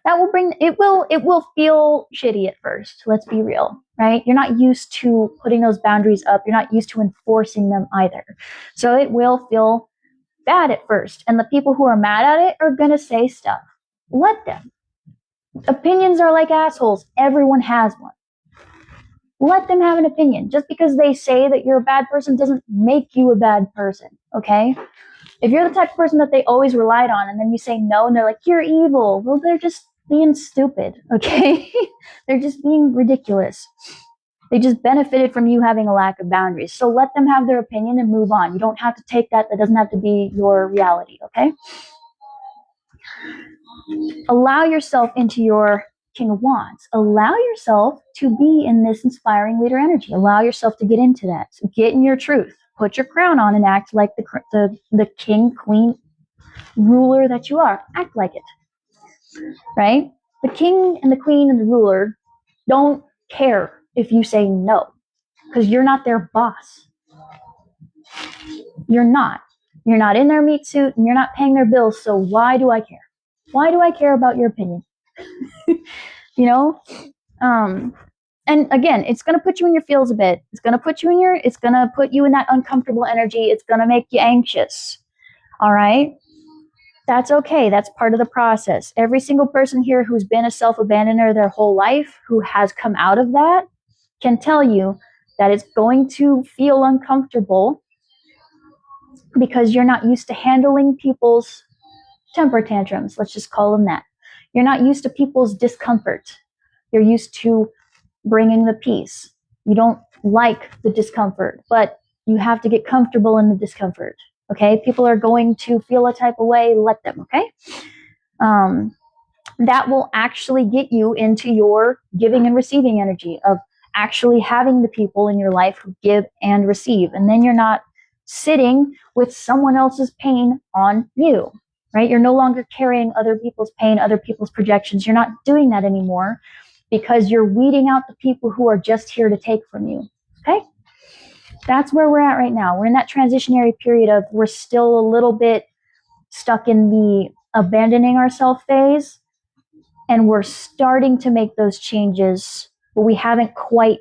That will bring, it will feel shitty at first. Let's be real, right? You're not used to putting those boundaries up. You're not used to enforcing them either. So it will feel bad at first. And the people who are mad at it are going to say stuff. Let them. Opinions are like assholes. Everyone has one. Let them have an opinion. Just because they say that you're a bad person doesn't make you a bad person, okay? If you're the type of person that they always relied on and then you say no and they're like, you're evil, well, they're just being stupid, okay? They're just being ridiculous. They just benefited from you having a lack of boundaries. So let them have their opinion and move on. You don't have to take that. That doesn't have to be your reality, okay? Allow yourself into your King of Wands. Allow yourself to be in this inspiring leader energy. Allow yourself to get into that. So get in your truth. Put your crown on and act like the king, queen, ruler that you are. Act like it, right? The king and the queen and the ruler don't care if you say no because you're not their boss. You're not. You're not in their meat suit and you're not paying their bills. So why do I care? Why do I care about your opinion? You know? And again, it's going to put you in your feels a bit. It's going to put you in that uncomfortable energy. It's going to make you anxious. All right? That's okay. That's part of the process. Every single person here who's been a self-abandoner their whole life, who has come out of that, can tell you that it's going to feel uncomfortable because you're not used to handling people's temper tantrums. Let's just call them that. You're not used to people's discomfort. You're used to bringing the peace. You don't like the discomfort, but you have to get comfortable in the discomfort. Okay? People are going to feel a type of way. Let them, okay? That will actually get you into your giving and receiving energy of actually having the people in your life who give and receive. And then you're not sitting with someone else's pain on you, right? You're no longer carrying other people's pain, other people's projections. You're not doing that anymore because you're weeding out the people who are just here to take from you, okay? That's where we're at right now. We're in that transitionary period of we're still a little bit stuck in the abandoning ourselves phase, and we're starting to make those changes, but we haven't quite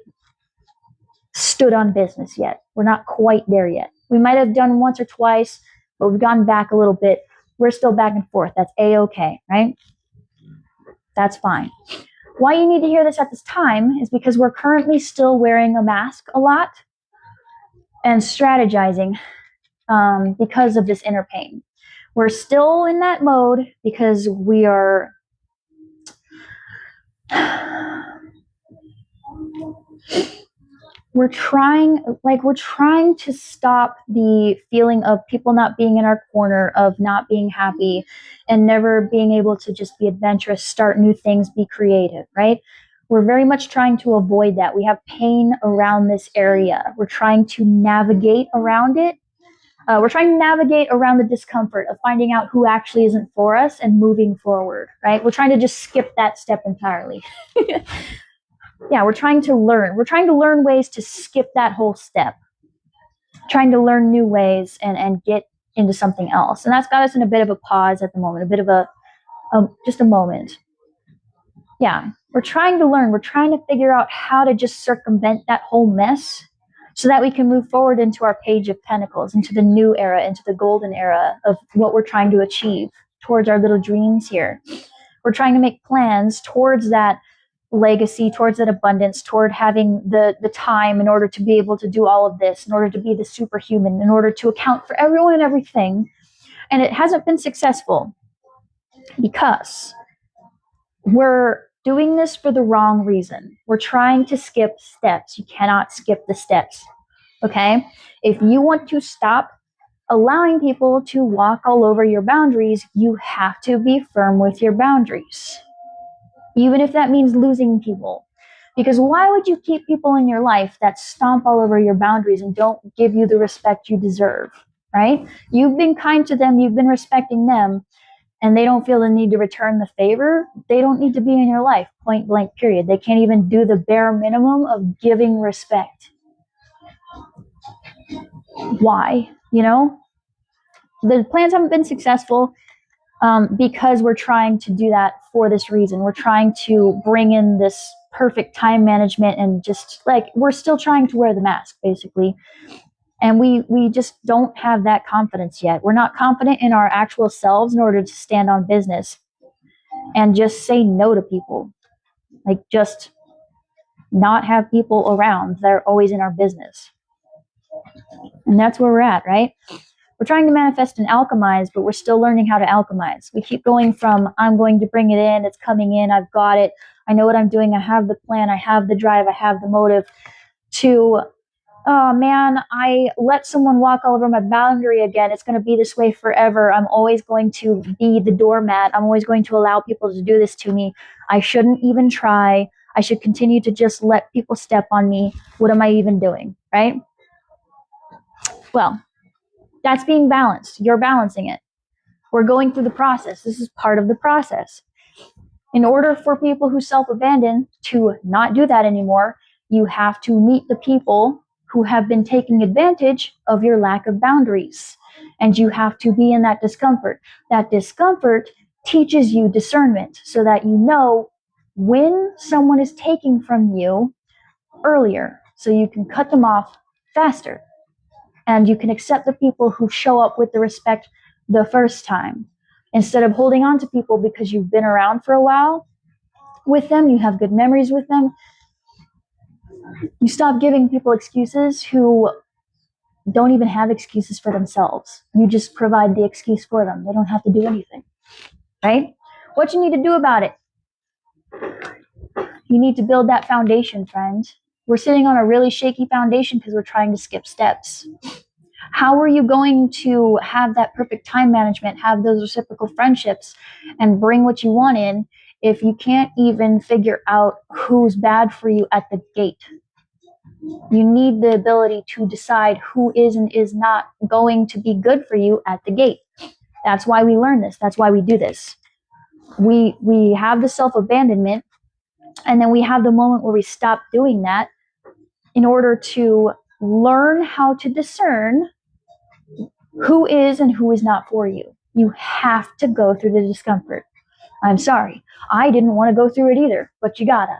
stood on business yet. We're not quite there yet. We might have done once or twice, but we've gone back a little bit. We're still back and forth. That's A-okay, right? That's fine. Why you need to hear this at this time is because we're currently still wearing a mask a lot and strategizing because of this inner pain. We're still in that mode because we are we're trying to stop the feeling of people not being in our corner, of not being happy and never being able to just be adventurous, start new things, be creative, right? We're very much trying to avoid that. We have pain around this area. We're trying to navigate around it We're trying to navigate around the discomfort of finding out who actually isn't for us and moving forward, right? We're trying to just skip that step entirely. Yeah, we're trying to learn. We're trying to learn ways to skip that whole step, trying to learn new ways and get into something else. And that's got us in a bit of a pause at the moment, a bit of just a moment. Yeah, we're trying to learn. We're trying to figure out how to just circumvent that whole mess so that we can move forward into our page of pentacles, into the new era, into the golden era of what we're trying to achieve towards our little dreams here. We're trying to make plans towards that legacy, towards that abundance, toward having the time in order to be able to do all of this, in order to be the superhuman, in order to account for everyone and everything. And it hasn't been successful because we're doing this for the wrong reason. We're trying to skip steps. You cannot skip the steps, okay? If you want to stop allowing people to walk all over your boundaries, you have to be firm with your boundaries, even if that means losing people. Because why would you keep people in your life that stomp all over your boundaries and don't give you the respect you deserve, right? You've been kind to them, you've been respecting them, and they don't feel the need to return the favor. They don't need to be in your life, point blank, period. They can't even do the bare minimum of giving respect. Why? You know? The plans haven't been successful because we're trying to do that for this reason. We're trying to bring in this perfect time management and just like, we're still trying to wear the mask, basically. And we just don't have that confidence yet. We're not confident in our actual selves in order to stand on business and just say no to people. Like, just not have people around that are always in our business. And that's where we're at, right? We're trying to manifest and alchemize, but we're still learning how to alchemize. We keep going from, I'm going to bring it in, it's coming in, I've got it, I know what I'm doing, I have the plan, I have the drive, I have the motive, to, oh man, I let someone walk all over my boundary again. It's going to be this way forever. I'm always going to be the doormat. I'm always going to allow people to do this to me. I shouldn't even try. I should continue to just let people step on me. What am I even doing, right? Well, that's being balanced. You're balancing it. We're going through the process. This is part of the process. In order for people who self-abandon to not do that anymore, you have to meet the people who have been taking advantage of your lack of boundaries. And you have to be in that discomfort. That discomfort teaches you discernment so that you know when someone is taking from you earlier, so you can cut them off faster. And you can accept the people who show up with the respect the first time. Instead of holding on to people because you've been around for a while with them, you have good memories with them, you stop giving people excuses who don't even have excuses for themselves. You just provide the excuse for them. They don't have to do anything, right? What you need to do about it? You need to build that foundation, friend. We're sitting on a really shaky foundation because we're trying to skip steps. How are you going to have that perfect time management, have those reciprocal friendships, and bring what you want in if you can't even figure out who's bad for you at the gate? You need the ability to decide who is and is not going to be good for you at the gate. That's why we learn this. That's why we do this. We have the self-abandonment, and then we have the moment where we stop doing that in order to learn how to discern who is and who is not for you. You have to go through the discomfort. I'm sorry. I didn't want to go through it either, but you gotta.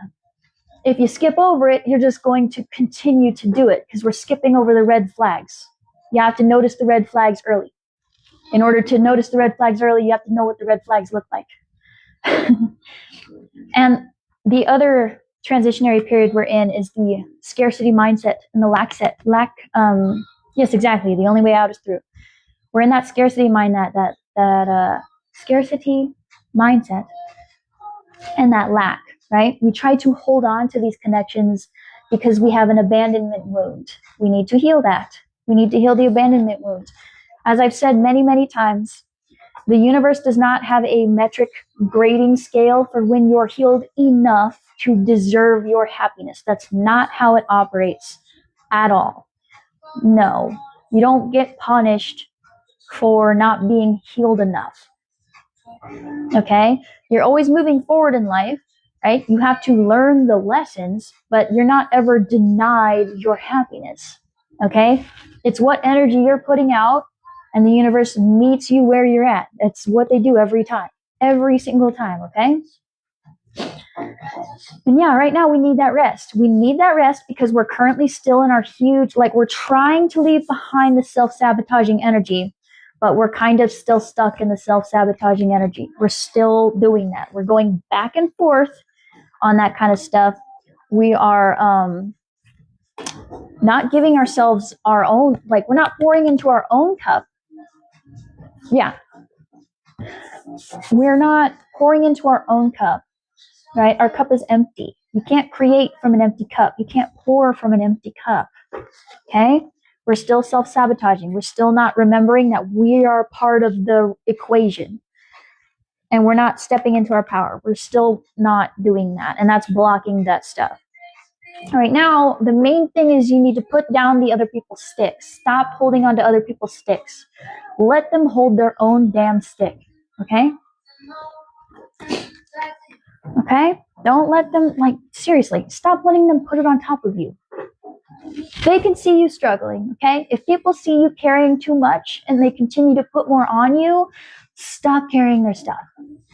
If you skip over it, you're just going to continue to do it because we're skipping over the red flags. You have to notice the red flags early. In order to notice the red flags early, you have to know what the red flags look like. And the other transitionary period we're in is the scarcity mindset and the yes, exactly. The only way out is through. We're in that scarcity mindset, that scarcity mindset and that lack, right? We try to hold on to these connections because we have an abandonment wound. We need to heal that. We need to heal the abandonment wound. As I've said many, many times, the universe does not have a metric grading scale for when you're healed enough to deserve your happiness. That's not how it operates at all. No. You don't get punished for not being healed enough. Okay? You're always moving forward in life, right? You have to learn the lessons, but you're not ever denied your happiness. Okay? It's what energy you're putting out, and the universe meets you where you're at. That's what they do every time. Every single time, okay? And yeah, right now we need that rest. We need that rest because we're currently still in our huge, like we're trying to leave behind the self-sabotaging energy, but we're kind of still stuck in the self-sabotaging energy. We're still doing that. We're going back and forth on that kind of stuff. We are not giving ourselves our own, like we're not pouring into our own cup. Yeah. We're not pouring into our own cup, right? Our cup is empty. You can't create from an empty cup. You can't pour from an empty cup. Okay? We're still self-sabotaging. We're still not remembering that we are part of the equation. And we're not stepping into our power. We're still not doing that. And that's blocking that stuff. All right, now, the main thing is you need to put down the other people's sticks. Stop holding on to other people's sticks. Let them hold their own damn stick. Okay? Okay? Don't let them, like, seriously, stop letting them put it on top of you. They can see you struggling, okay? If people see you carrying too much and they continue to put more on you, stop carrying their stuff.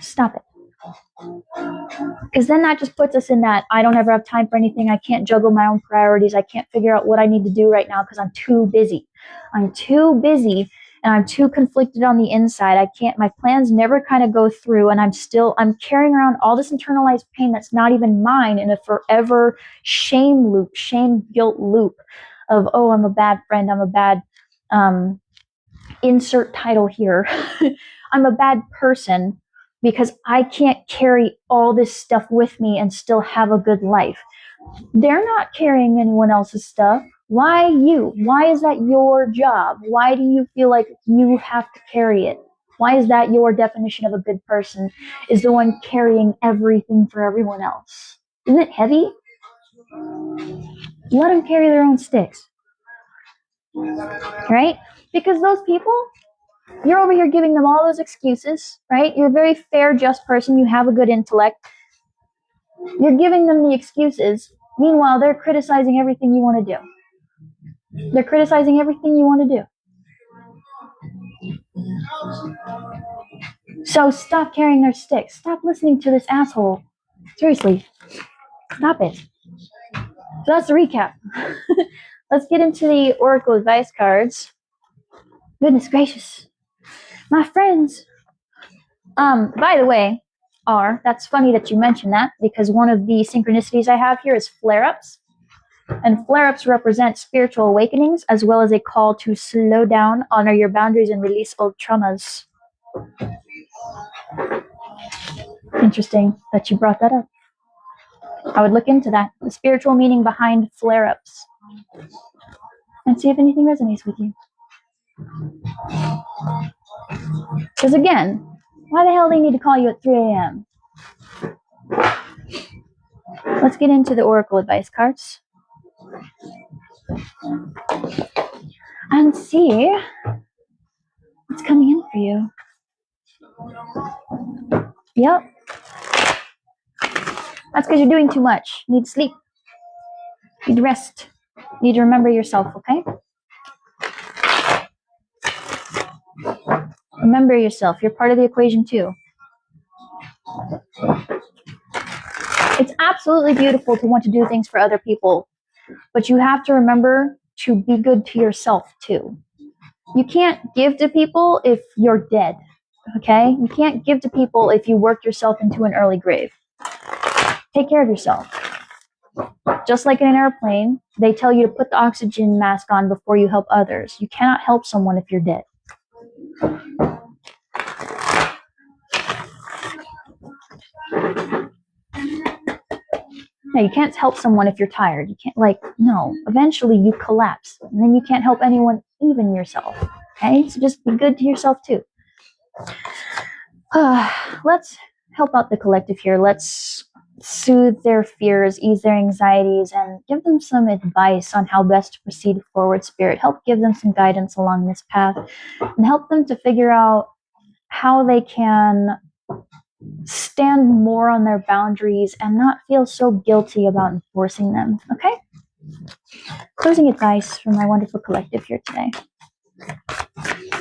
Stop it. Because then that just puts us in that, I don't ever have time for anything. I can't juggle my own priorities. I can't figure out what I need to do right now because I'm too busy. I'm too busy and I'm too conflicted on the inside. I can't, my plans never kind of go through, and I'm carrying around all this internalized pain that's not even mine in a forever shame loop, shame guilt loop of, oh, I'm a bad friend. I'm a bad, insert title here. I'm a bad person because I can't carry all this stuff with me and still have a good life. They're not carrying anyone else's stuff. Why you? Why is that your job? Why do you feel like you have to carry it? Why is that your definition of a good person, is the one carrying everything for everyone else? Isn't it heavy? Let them carry their own sticks. Right? Because those people, you're over here giving them all those excuses, right? You're a very fair, just person. You have a good intellect. You're giving them the excuses. Meanwhile, they're criticizing everything you want to do. They're criticizing everything you want to do. So stop carrying their sticks. Stop listening to this asshole. Seriously. Stop it. So that's the recap. Let's get into the Oracle advice cards. Goodness gracious. My friends. By the way, that's funny that you mentioned that, because one of the synchronicities I have here is flare-ups. And flare-ups represent spiritual awakenings, as well as a call to slow down, honor your boundaries, and release old traumas. Interesting that you brought that up. I would look into that, the spiritual meaning behind flare-ups, and see if anything resonates with you. Because again, why the hell do they need to call you at 3 a.m.? Let's get into the Oracle advice cards and see what's coming in for you. Yep. That's because you're doing too much. You need sleep. You need rest. You need to remember yourself, okay? Remember yourself. You're part of the equation too. It's absolutely beautiful to want to do things for other people, but you have to remember to be good to yourself too. You can't give to people if you're dead, okay? You can't give to people if you worked yourself into an early grave. Take care of yourself. Just like in an airplane, they tell you to put the oxygen mask on before you help others. You cannot help someone if you're dead. No, you can't help someone if you're tired. You can't, no. Eventually you collapse, and then you can't help anyone, even yourself. Okay? So just be good to yourself too. Let's help out the collective here. Let's soothe their fears, ease their anxieties, and give them some advice on how best to proceed forward, Spirit. Help give them some guidance along this path and help them to figure out how they can stand more on their boundaries and not feel so guilty about enforcing them. Okay? Closing advice from my wonderful collective here today.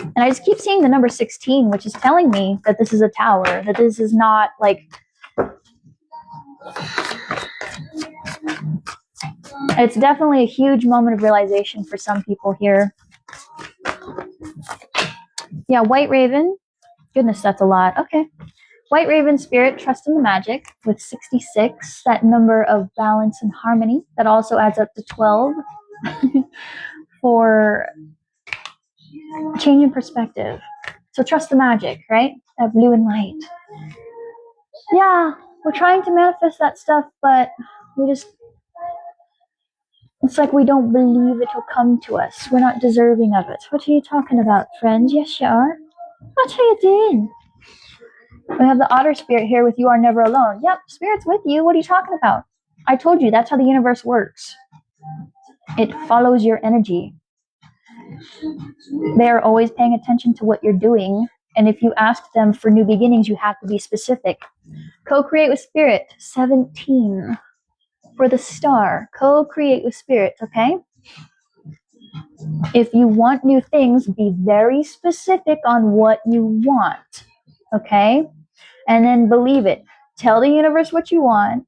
And I just keep seeing the number 16, which is telling me that this is a tower, that this is not like... It's definitely a huge moment of realization for some people here. Yeah, White Raven. Goodness, that's a lot. Okay. White Raven Spirit, trust in the magic with 66, that number of balance and harmony. That also adds up to 12 for change in perspective. So trust the magic, right? That blue and white. Yeah, we're trying to manifest that stuff, but we just... It's like we don't believe it will come to us. We're not deserving of it. What are you talking about, friends? Yes, you are. What are you doing? We have the Otter Spirit here with you are never alone. Yep, Spirit's with you. What are you talking about? I told you, that's how the universe works. It follows your energy. They are always paying attention to what you're doing. And if you ask them for new beginnings, you have to be specific. Co-create with Spirit, 17. For the star, co-create with Spirit, okay? If you want new things, be very specific on what you want, okay? And then believe it. Tell the universe what you want,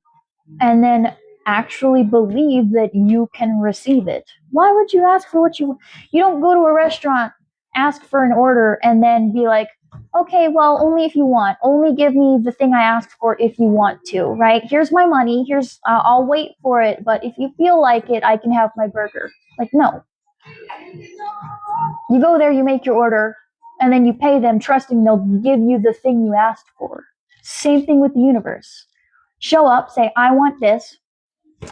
and then actually believe that you can receive it. Why would you ask for what you want? You don't go to a restaurant, ask for an order, and then be like, okay, well, only if you want. Only give me the thing I asked for if you want to, right? Here's my money. I'll wait for it, but if you feel like it, I can have my burger. Like, no. You go there, you make your order, and then you pay them, trusting they'll give you the thing you asked for. Same thing with the universe. Show up, say, I want this.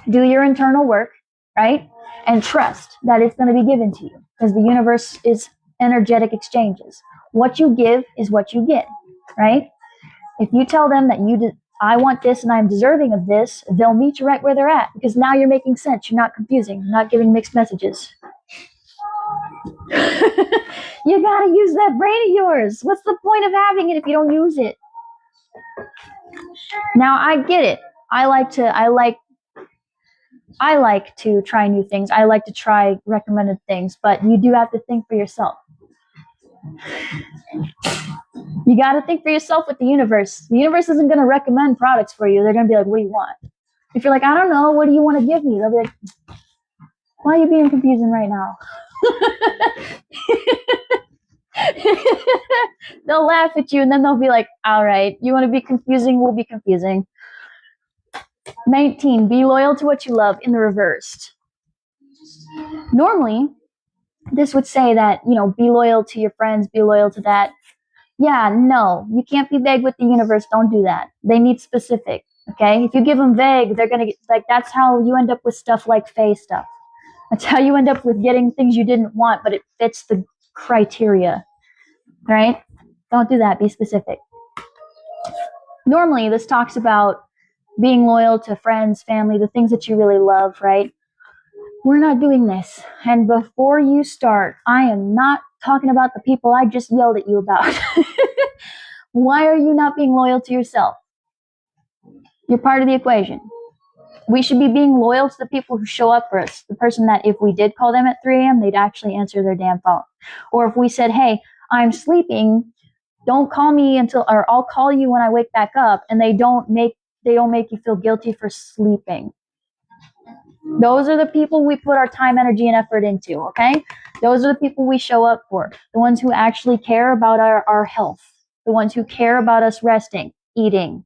Do your internal work, right? And trust that it's going to be given to you, because the universe is energetic exchanges. What you give is what you get, right? If you tell them that I want this and I'm deserving of this, they'll meet you right where they're at, because now you're making sense. You're not confusing. You're not giving mixed messages. You gotta use that brain of yours. What's the point of having it if you don't use it? Now I get it. I like to try new things. I like to try recommended things, but you do have to think for yourself. You got to think for yourself with the universe. The universe isn't going to recommend products for you. They're going to be like, what do you want? If you're like, I don't know, what do you want to give me? They'll be like, why are you being confusing right now? They'll laugh at you, and then they'll be like, all right, you want to be confusing? We'll be confusing. 19, be loyal to what you love in the reversed. Normally, this would say that, be loyal to your friends, be loyal to that. Yeah, no, you can't be vague with the universe. Don't do that. They need specific, okay? If you give them vague, they're going to get, that's how you end up with stuff like Fae stuff. That's how you end up with getting things you didn't want, but it fits the criteria, right? Don't do that. Be specific. Normally, this talks about being loyal to friends, family, the things that you really love, right? We're not doing this. And before you start, I am not talking about the people I just yelled at you about. Why are you not being loyal to yourself? You're part of the equation. We should be being loyal to the people who show up for us. The person that if we did call them at 3 a.m., they'd actually answer their damn phone. Or if we said, hey, I'm sleeping, don't call me or I'll call you when I wake back up, and they don't make you feel guilty for sleeping. Those are the people we put our time, energy, and effort into, okay? Those are the people we show up for. The ones who actually care about our health. The ones who care about us resting, eating,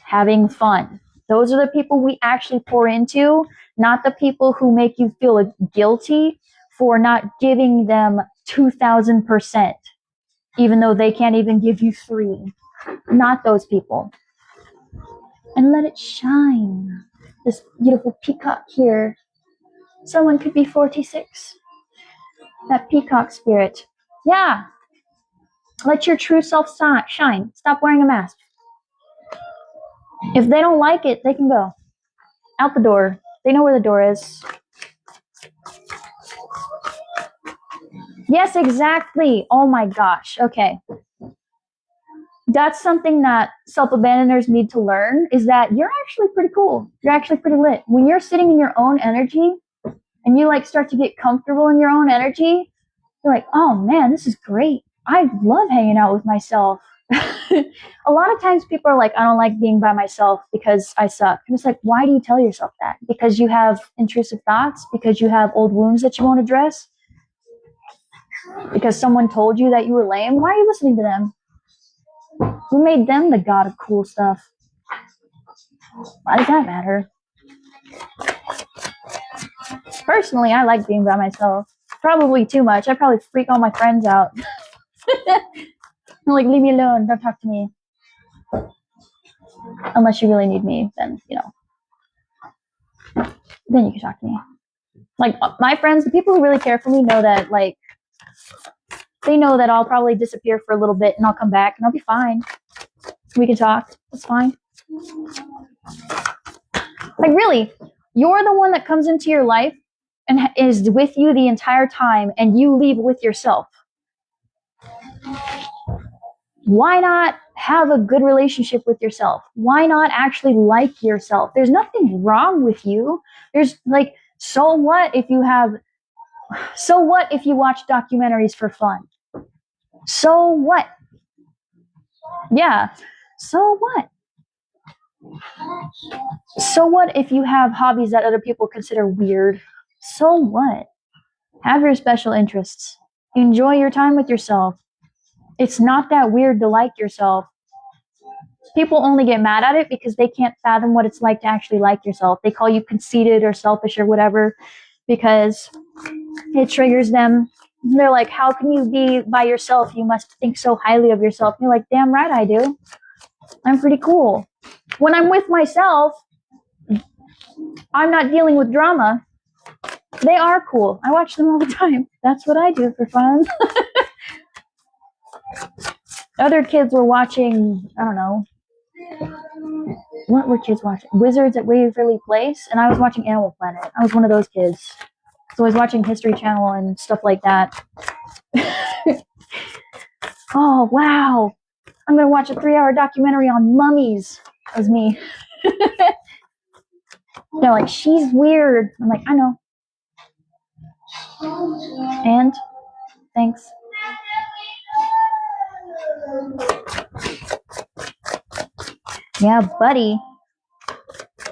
having fun. Those are the people we actually pour into, not the people who make you feel guilty for not giving them 2,000%, even though they can't even give you 3. Not those people. And let it shine. This beautiful peacock here. Someone could be 46. That peacock spirit. Yeah. Let your true self shine. Stop wearing a mask. If they don't like it, they can go out the door. They know where the door is. Yes, exactly. Oh my gosh. Okay. That's something that self-abandoners need to learn, is that you're actually pretty cool. You're actually pretty lit. When you're sitting in your own energy and you like start to get comfortable in your own energy, you're like, oh man, this is great. I love hanging out with myself. A lot of times people are like, I don't like being by myself because I suck. And it's like, why do you tell yourself that? Because you have intrusive thoughts? Because you have old wounds that you won't address? Because someone told you that you were lame? Why are you listening to them? Who made them the god of cool stuff? Why does that matter? Personally, I like being by myself. Probably too much. I probably freak all my friends out. I'm like, leave me alone. Don't talk to me. Unless you really need me, then, then you can talk to me. Like, my friends, the people who really care for me know that, like, they know that I'll probably disappear for a little bit and I'll come back and I'll be fine. We can talk. It's fine. Like, really, you're the one that comes into your life and is with you the entire time, and you leave with yourself. Why not have a good relationship with yourself? Why not actually like yourself? There's nothing wrong with you. There's like, so what if you watch documentaries for fun? So what? Yeah. So what? So what if you have hobbies that other people consider weird? So what? Have your special interests. Enjoy your time with yourself. It's not that weird to like yourself. People only get mad at it because they can't fathom what it's like to actually like yourself. They call you conceited or selfish or whatever because it triggers them. They're like, how can you be by yourself? You must think so highly of yourself. And you're like, damn right I do. I'm pretty cool. When I'm with myself, I'm not dealing with drama. They are cool. I watch them all the time. That's what I do for fun. Other kids were watching, I don't know. What were kids watching? Wizards at Waverly Place, and I was watching Animal Planet. I was one of those kids. So I was watching History Channel and stuff like that. Oh, wow. I'm going to watch a 3-hour documentary on mummies. That was me. They're like, she's weird. I'm like, I know. And? Thanks. Yeah, buddy.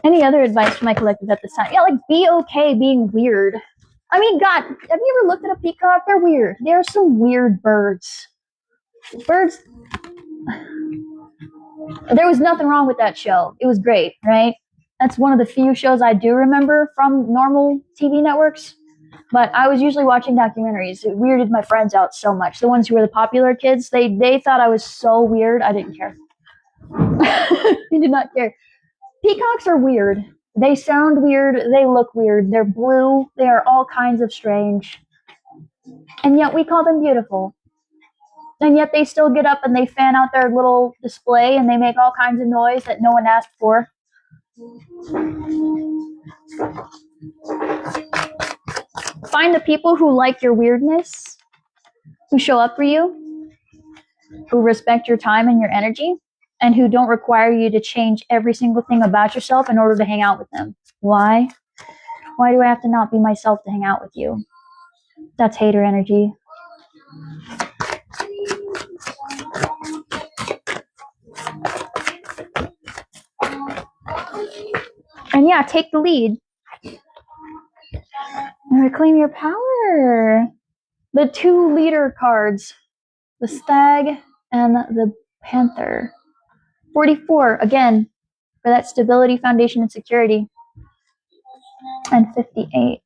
Any other advice for my collective at this time? Yeah, like, be okay being weird. I mean, God, have you ever looked at a peacock? They're weird. There are some weird birds. Birds. There was nothing wrong with that show. It was great, right? That's one of the few shows I do remember from normal TV networks. But I was usually watching documentaries. It weirded my friends out so much. The ones who were the popular kids, they thought I was so weird. I didn't care. They did not care. Peacocks are weird. They sound weird. They look weird. They're blue. They are all kinds of strange. And yet we call them beautiful. And yet they still get up and they fan out their little display and they make all kinds of noise that no one asked for. Find the people who like your weirdness, who show up for you, who respect your time and your energy, and who don't require you to change every single thing about yourself in order to hang out with them. Why? Why do I have to not be myself to hang out with you? That's hater energy. And yeah, take the lead. And reclaim your power. The 2 leader cards, the stag and the panther. 44, again, for that stability, foundation, and security. And 58.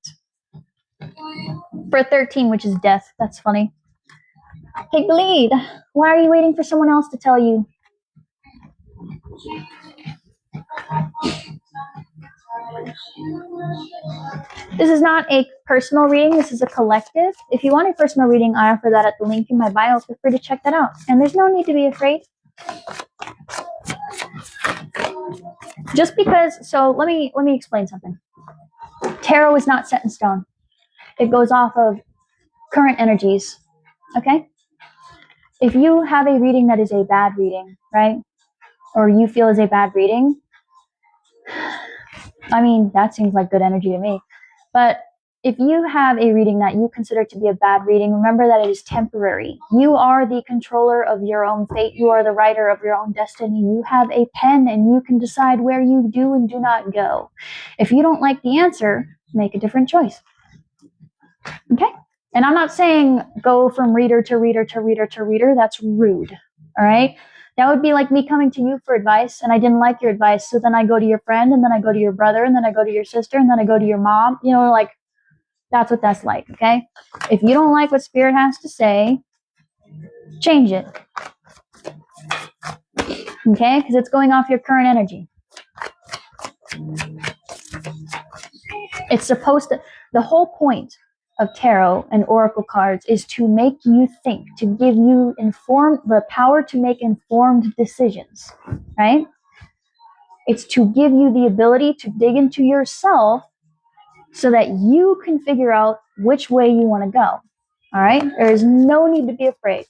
For 13, which is death. That's funny. Take the lead. Why are you waiting for someone else to tell you? This is not a personal reading. This is a collective. If you want a personal reading, I offer that at the link in my bio. Feel free to check that out. And there's no need to be afraid. Just because, so let me explain something. Tarot is not set in stone. It goes off of current energies. Okay? If you have a reading that is a bad reading, right? Or you feel is a bad reading, I mean, that seems like good energy to me. But if you have a reading that you consider to be a bad reading, remember that it is temporary. You are the controller of your own fate. You are the writer of your own destiny. You have a pen and you can decide where you do and do not go. If you don't like the answer, make a different choice. Okay? And I'm not saying go from reader to reader to reader to reader. That's rude. All right? That would be like me coming to you for advice and I didn't like your advice. So then I go to your friend and then I go to your brother and then I go to your sister and then I go to your mom. You know, like that's what that's like. Okay. If you don't like what Spirit has to say, change it. Okay. Because it's going off your current energy. It's supposed to, the whole point of tarot and oracle cards is to make you think, to give you the power to make informed decisions, right? It's to give you the ability to dig into yourself so that you can figure out which way you want to go. All right? There is no need to be afraid.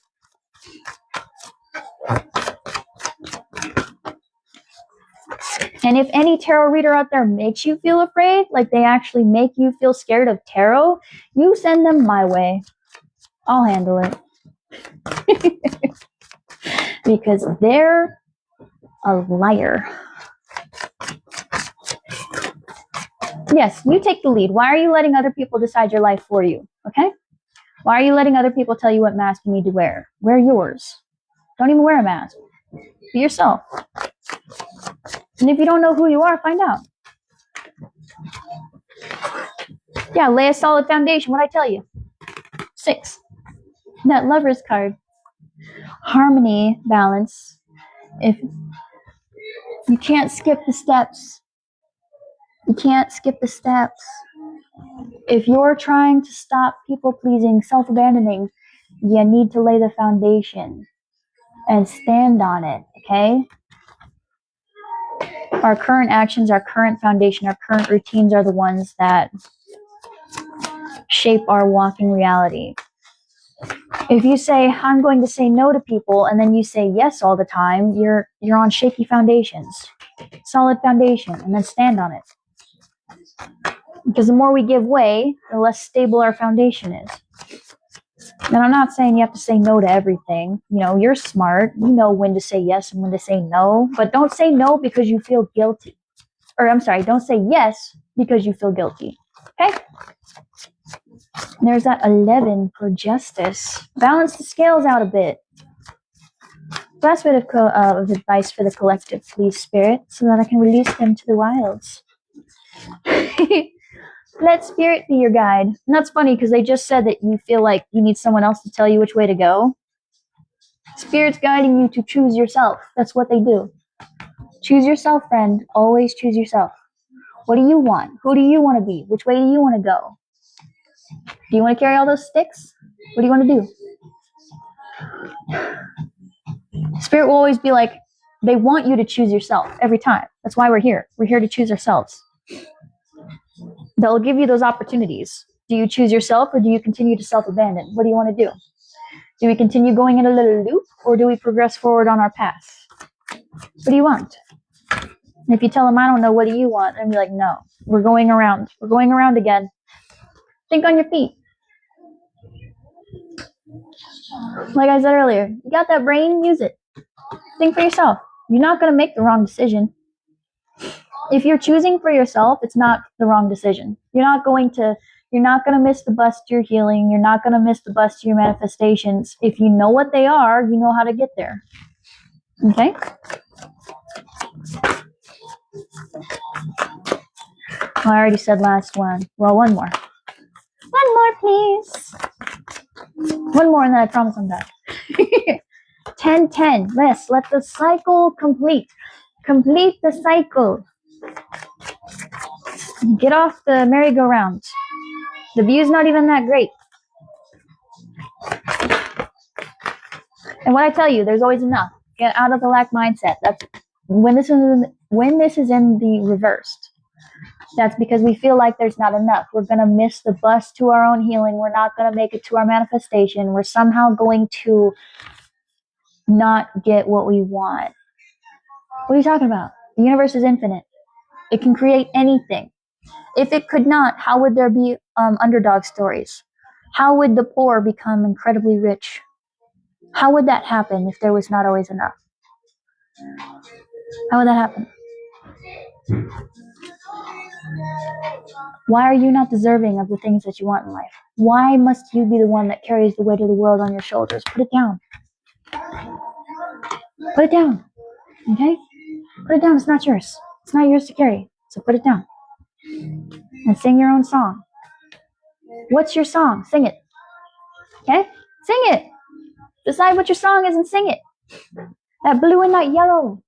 And if any tarot reader out there makes you feel afraid, like they actually make you feel scared of tarot, you send them my way. I'll handle it. Because they're a liar. Yes, you take the lead. Why are you letting other people decide your life for you? Okay? Why are you letting other people tell you what mask you need to wear? Wear yours. Don't even wear a mask. Be yourself. And if you don't know who you are, find out. Yeah, lay a solid foundation. What'd I tell you? 6. That Lover's card. Harmony, balance. If you can't skip the steps. You can't skip the steps. If you're trying to stop people-pleasing, self-abandoning, you need to lay the foundation and stand on it, okay? Our current actions, our current foundation, our current routines are the ones that shape our walking reality. If you say, I'm going to say no to people, and then you say yes all the time, you're on shaky foundations. Solid foundation, and then stand on it. Because the more we give way, the less stable our foundation is. And I'm not saying you have to say no to everything. You know, you're smart. You know when to say yes and when to say no. But don't say no because you feel guilty. Or I'm sorry, don't say yes because you feel guilty. Okay? And there's that 11 for justice. Balance the scales out a bit. Last bit of advice for the collective, please, Spirit, so that I can release them to the wilds. Let Spirit be your guide. And that's funny because they just said that you feel like you need someone else to tell you which way to go. Spirit's guiding you to choose yourself. That's what they do. Choose yourself, friend. Always choose yourself. What do you want? Who do you want to be? Which way do you want to go? Do you want to carry all those sticks? What do you want to do? Spirit will always be like, they want you to choose yourself every time. That's why we're here. We're here to choose ourselves. They'll give you those opportunities. Do you choose yourself or do you continue to self-abandon? What do you want to do? Do we continue going in a little loop or do we progress forward on our path? What do you want? And if you tell them, I don't know, what do you want? And be like, no, we're going around. We're going around again. Think on your feet. Like I said earlier, you got that brain, use it. Think for yourself. You're not going to make the wrong decision. If you're choosing for yourself, it's not the wrong decision. You're not going to miss the bus to your healing. You're not going to miss the bus to your manifestations. If you know what they are, you know how to get there. Okay? I already said last one. Well, one more. One more, please. One more, and then I promise I'm done. 10-10. Yes, let the cycle complete. Complete the cycle. Get off the merry-go-round. The view's not even that great. And what I tell you, there's always enough. Get out of the lack mindset. when this is in the reversed, that's because we feel like there's not enough. We're going to miss the bus to our own healing. We're not going to make it to our manifestation. We're somehow going to not get what we want. What are you talking about? The universe is infinite. It can create anything. If it could not, how would there be underdog stories? How would the poor become incredibly rich? How would that happen if there was not always enough? How would that happen? Why are you not deserving of the things that you want in life? Why must you be the one that carries the weight of the world on your shoulders? Put it down. Put it down. Okay? Put it down. It's not yours. It's not yours to carry. So put it down. And sing your own song. What's your song? Sing it. Okay? Sing it. Decide what your song is and sing it. That blue and that yellow.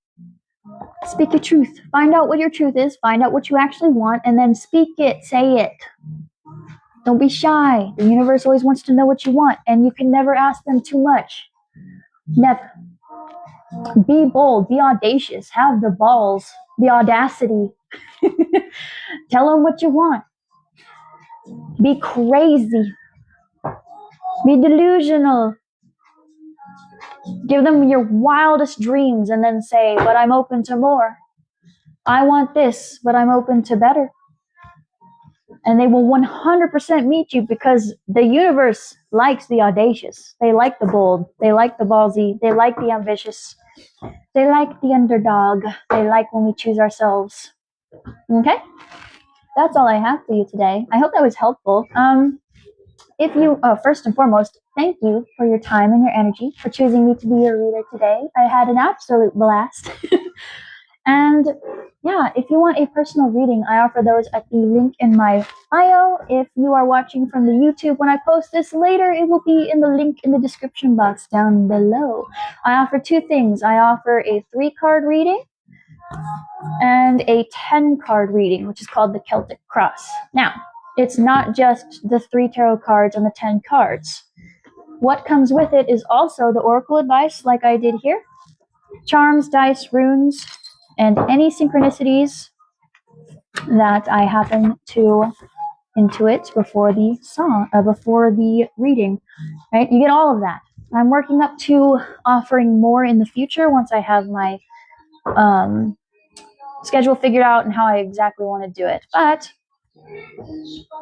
Speak your truth. Find out what your truth is. Find out what you actually want, and then speak it. Say it. Don't be shy. The universe always wants to know what you want, and you can never ask them too much. Never. Be bold. Be audacious. Have the balls. The audacity. Tell them what you want. Be crazy. Be delusional. Give them your wildest dreams and then say, but I'm open to more. I want this, but I'm open to better. And they will 100% meet you, because the universe likes the audacious. They like the bold. They like the ballsy. They like the ambitious. They like the underdog. They like when we choose ourselves. Okay? That's all I have for you today. I hope that was helpful. If you, first and foremost, thank you for your time and your energy, for choosing me to be your reader today. I had an absolute blast. And yeah, if you want a personal reading, I offer those at the link in my bio. If you are watching from the YouTube, when I post this later, it will be in the link in the description box down below. I offer two things. I offer a 3-card reading and a 10-card reading, which is called the Celtic Cross. Now, it's not just the 3 tarot cards and the 10 cards. What comes with it is also the oracle advice, like I did here, charms, dice, runes, and any synchronicities that I happen to intuit before the before the reading. Right? You get all of that. I'm working up to offering more in the future once I have my schedule figured out and how I exactly want to do it. But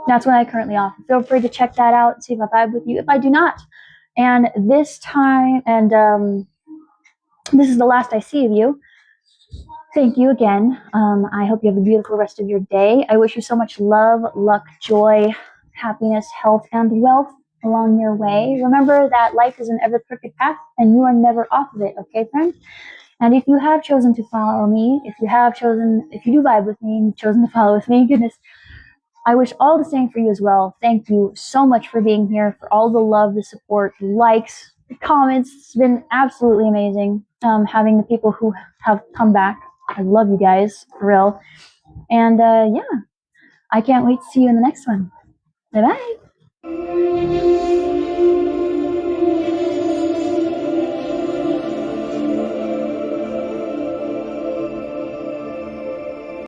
that's what I currently offer. Feel free to check that out, see if I vibe with you. If I do not, and this time, and this is the last I see of you, thank you again. I hope you have a beautiful rest of your day. I wish you so much love, luck, joy, happiness, health, and wealth along your way. Remember that life is an ever-crooked path, and you are never off of it, okay, friend? And if you have chosen to follow me, if you do vibe with me and you've chosen to follow with me, goodness, I wish all the same for you as well. Thank you so much for being here, for all the love, the support, the likes, the comments. It's been absolutely amazing having the people who have come back. I love you guys, for real. And yeah, I can't wait to see you in the next one. Bye-bye.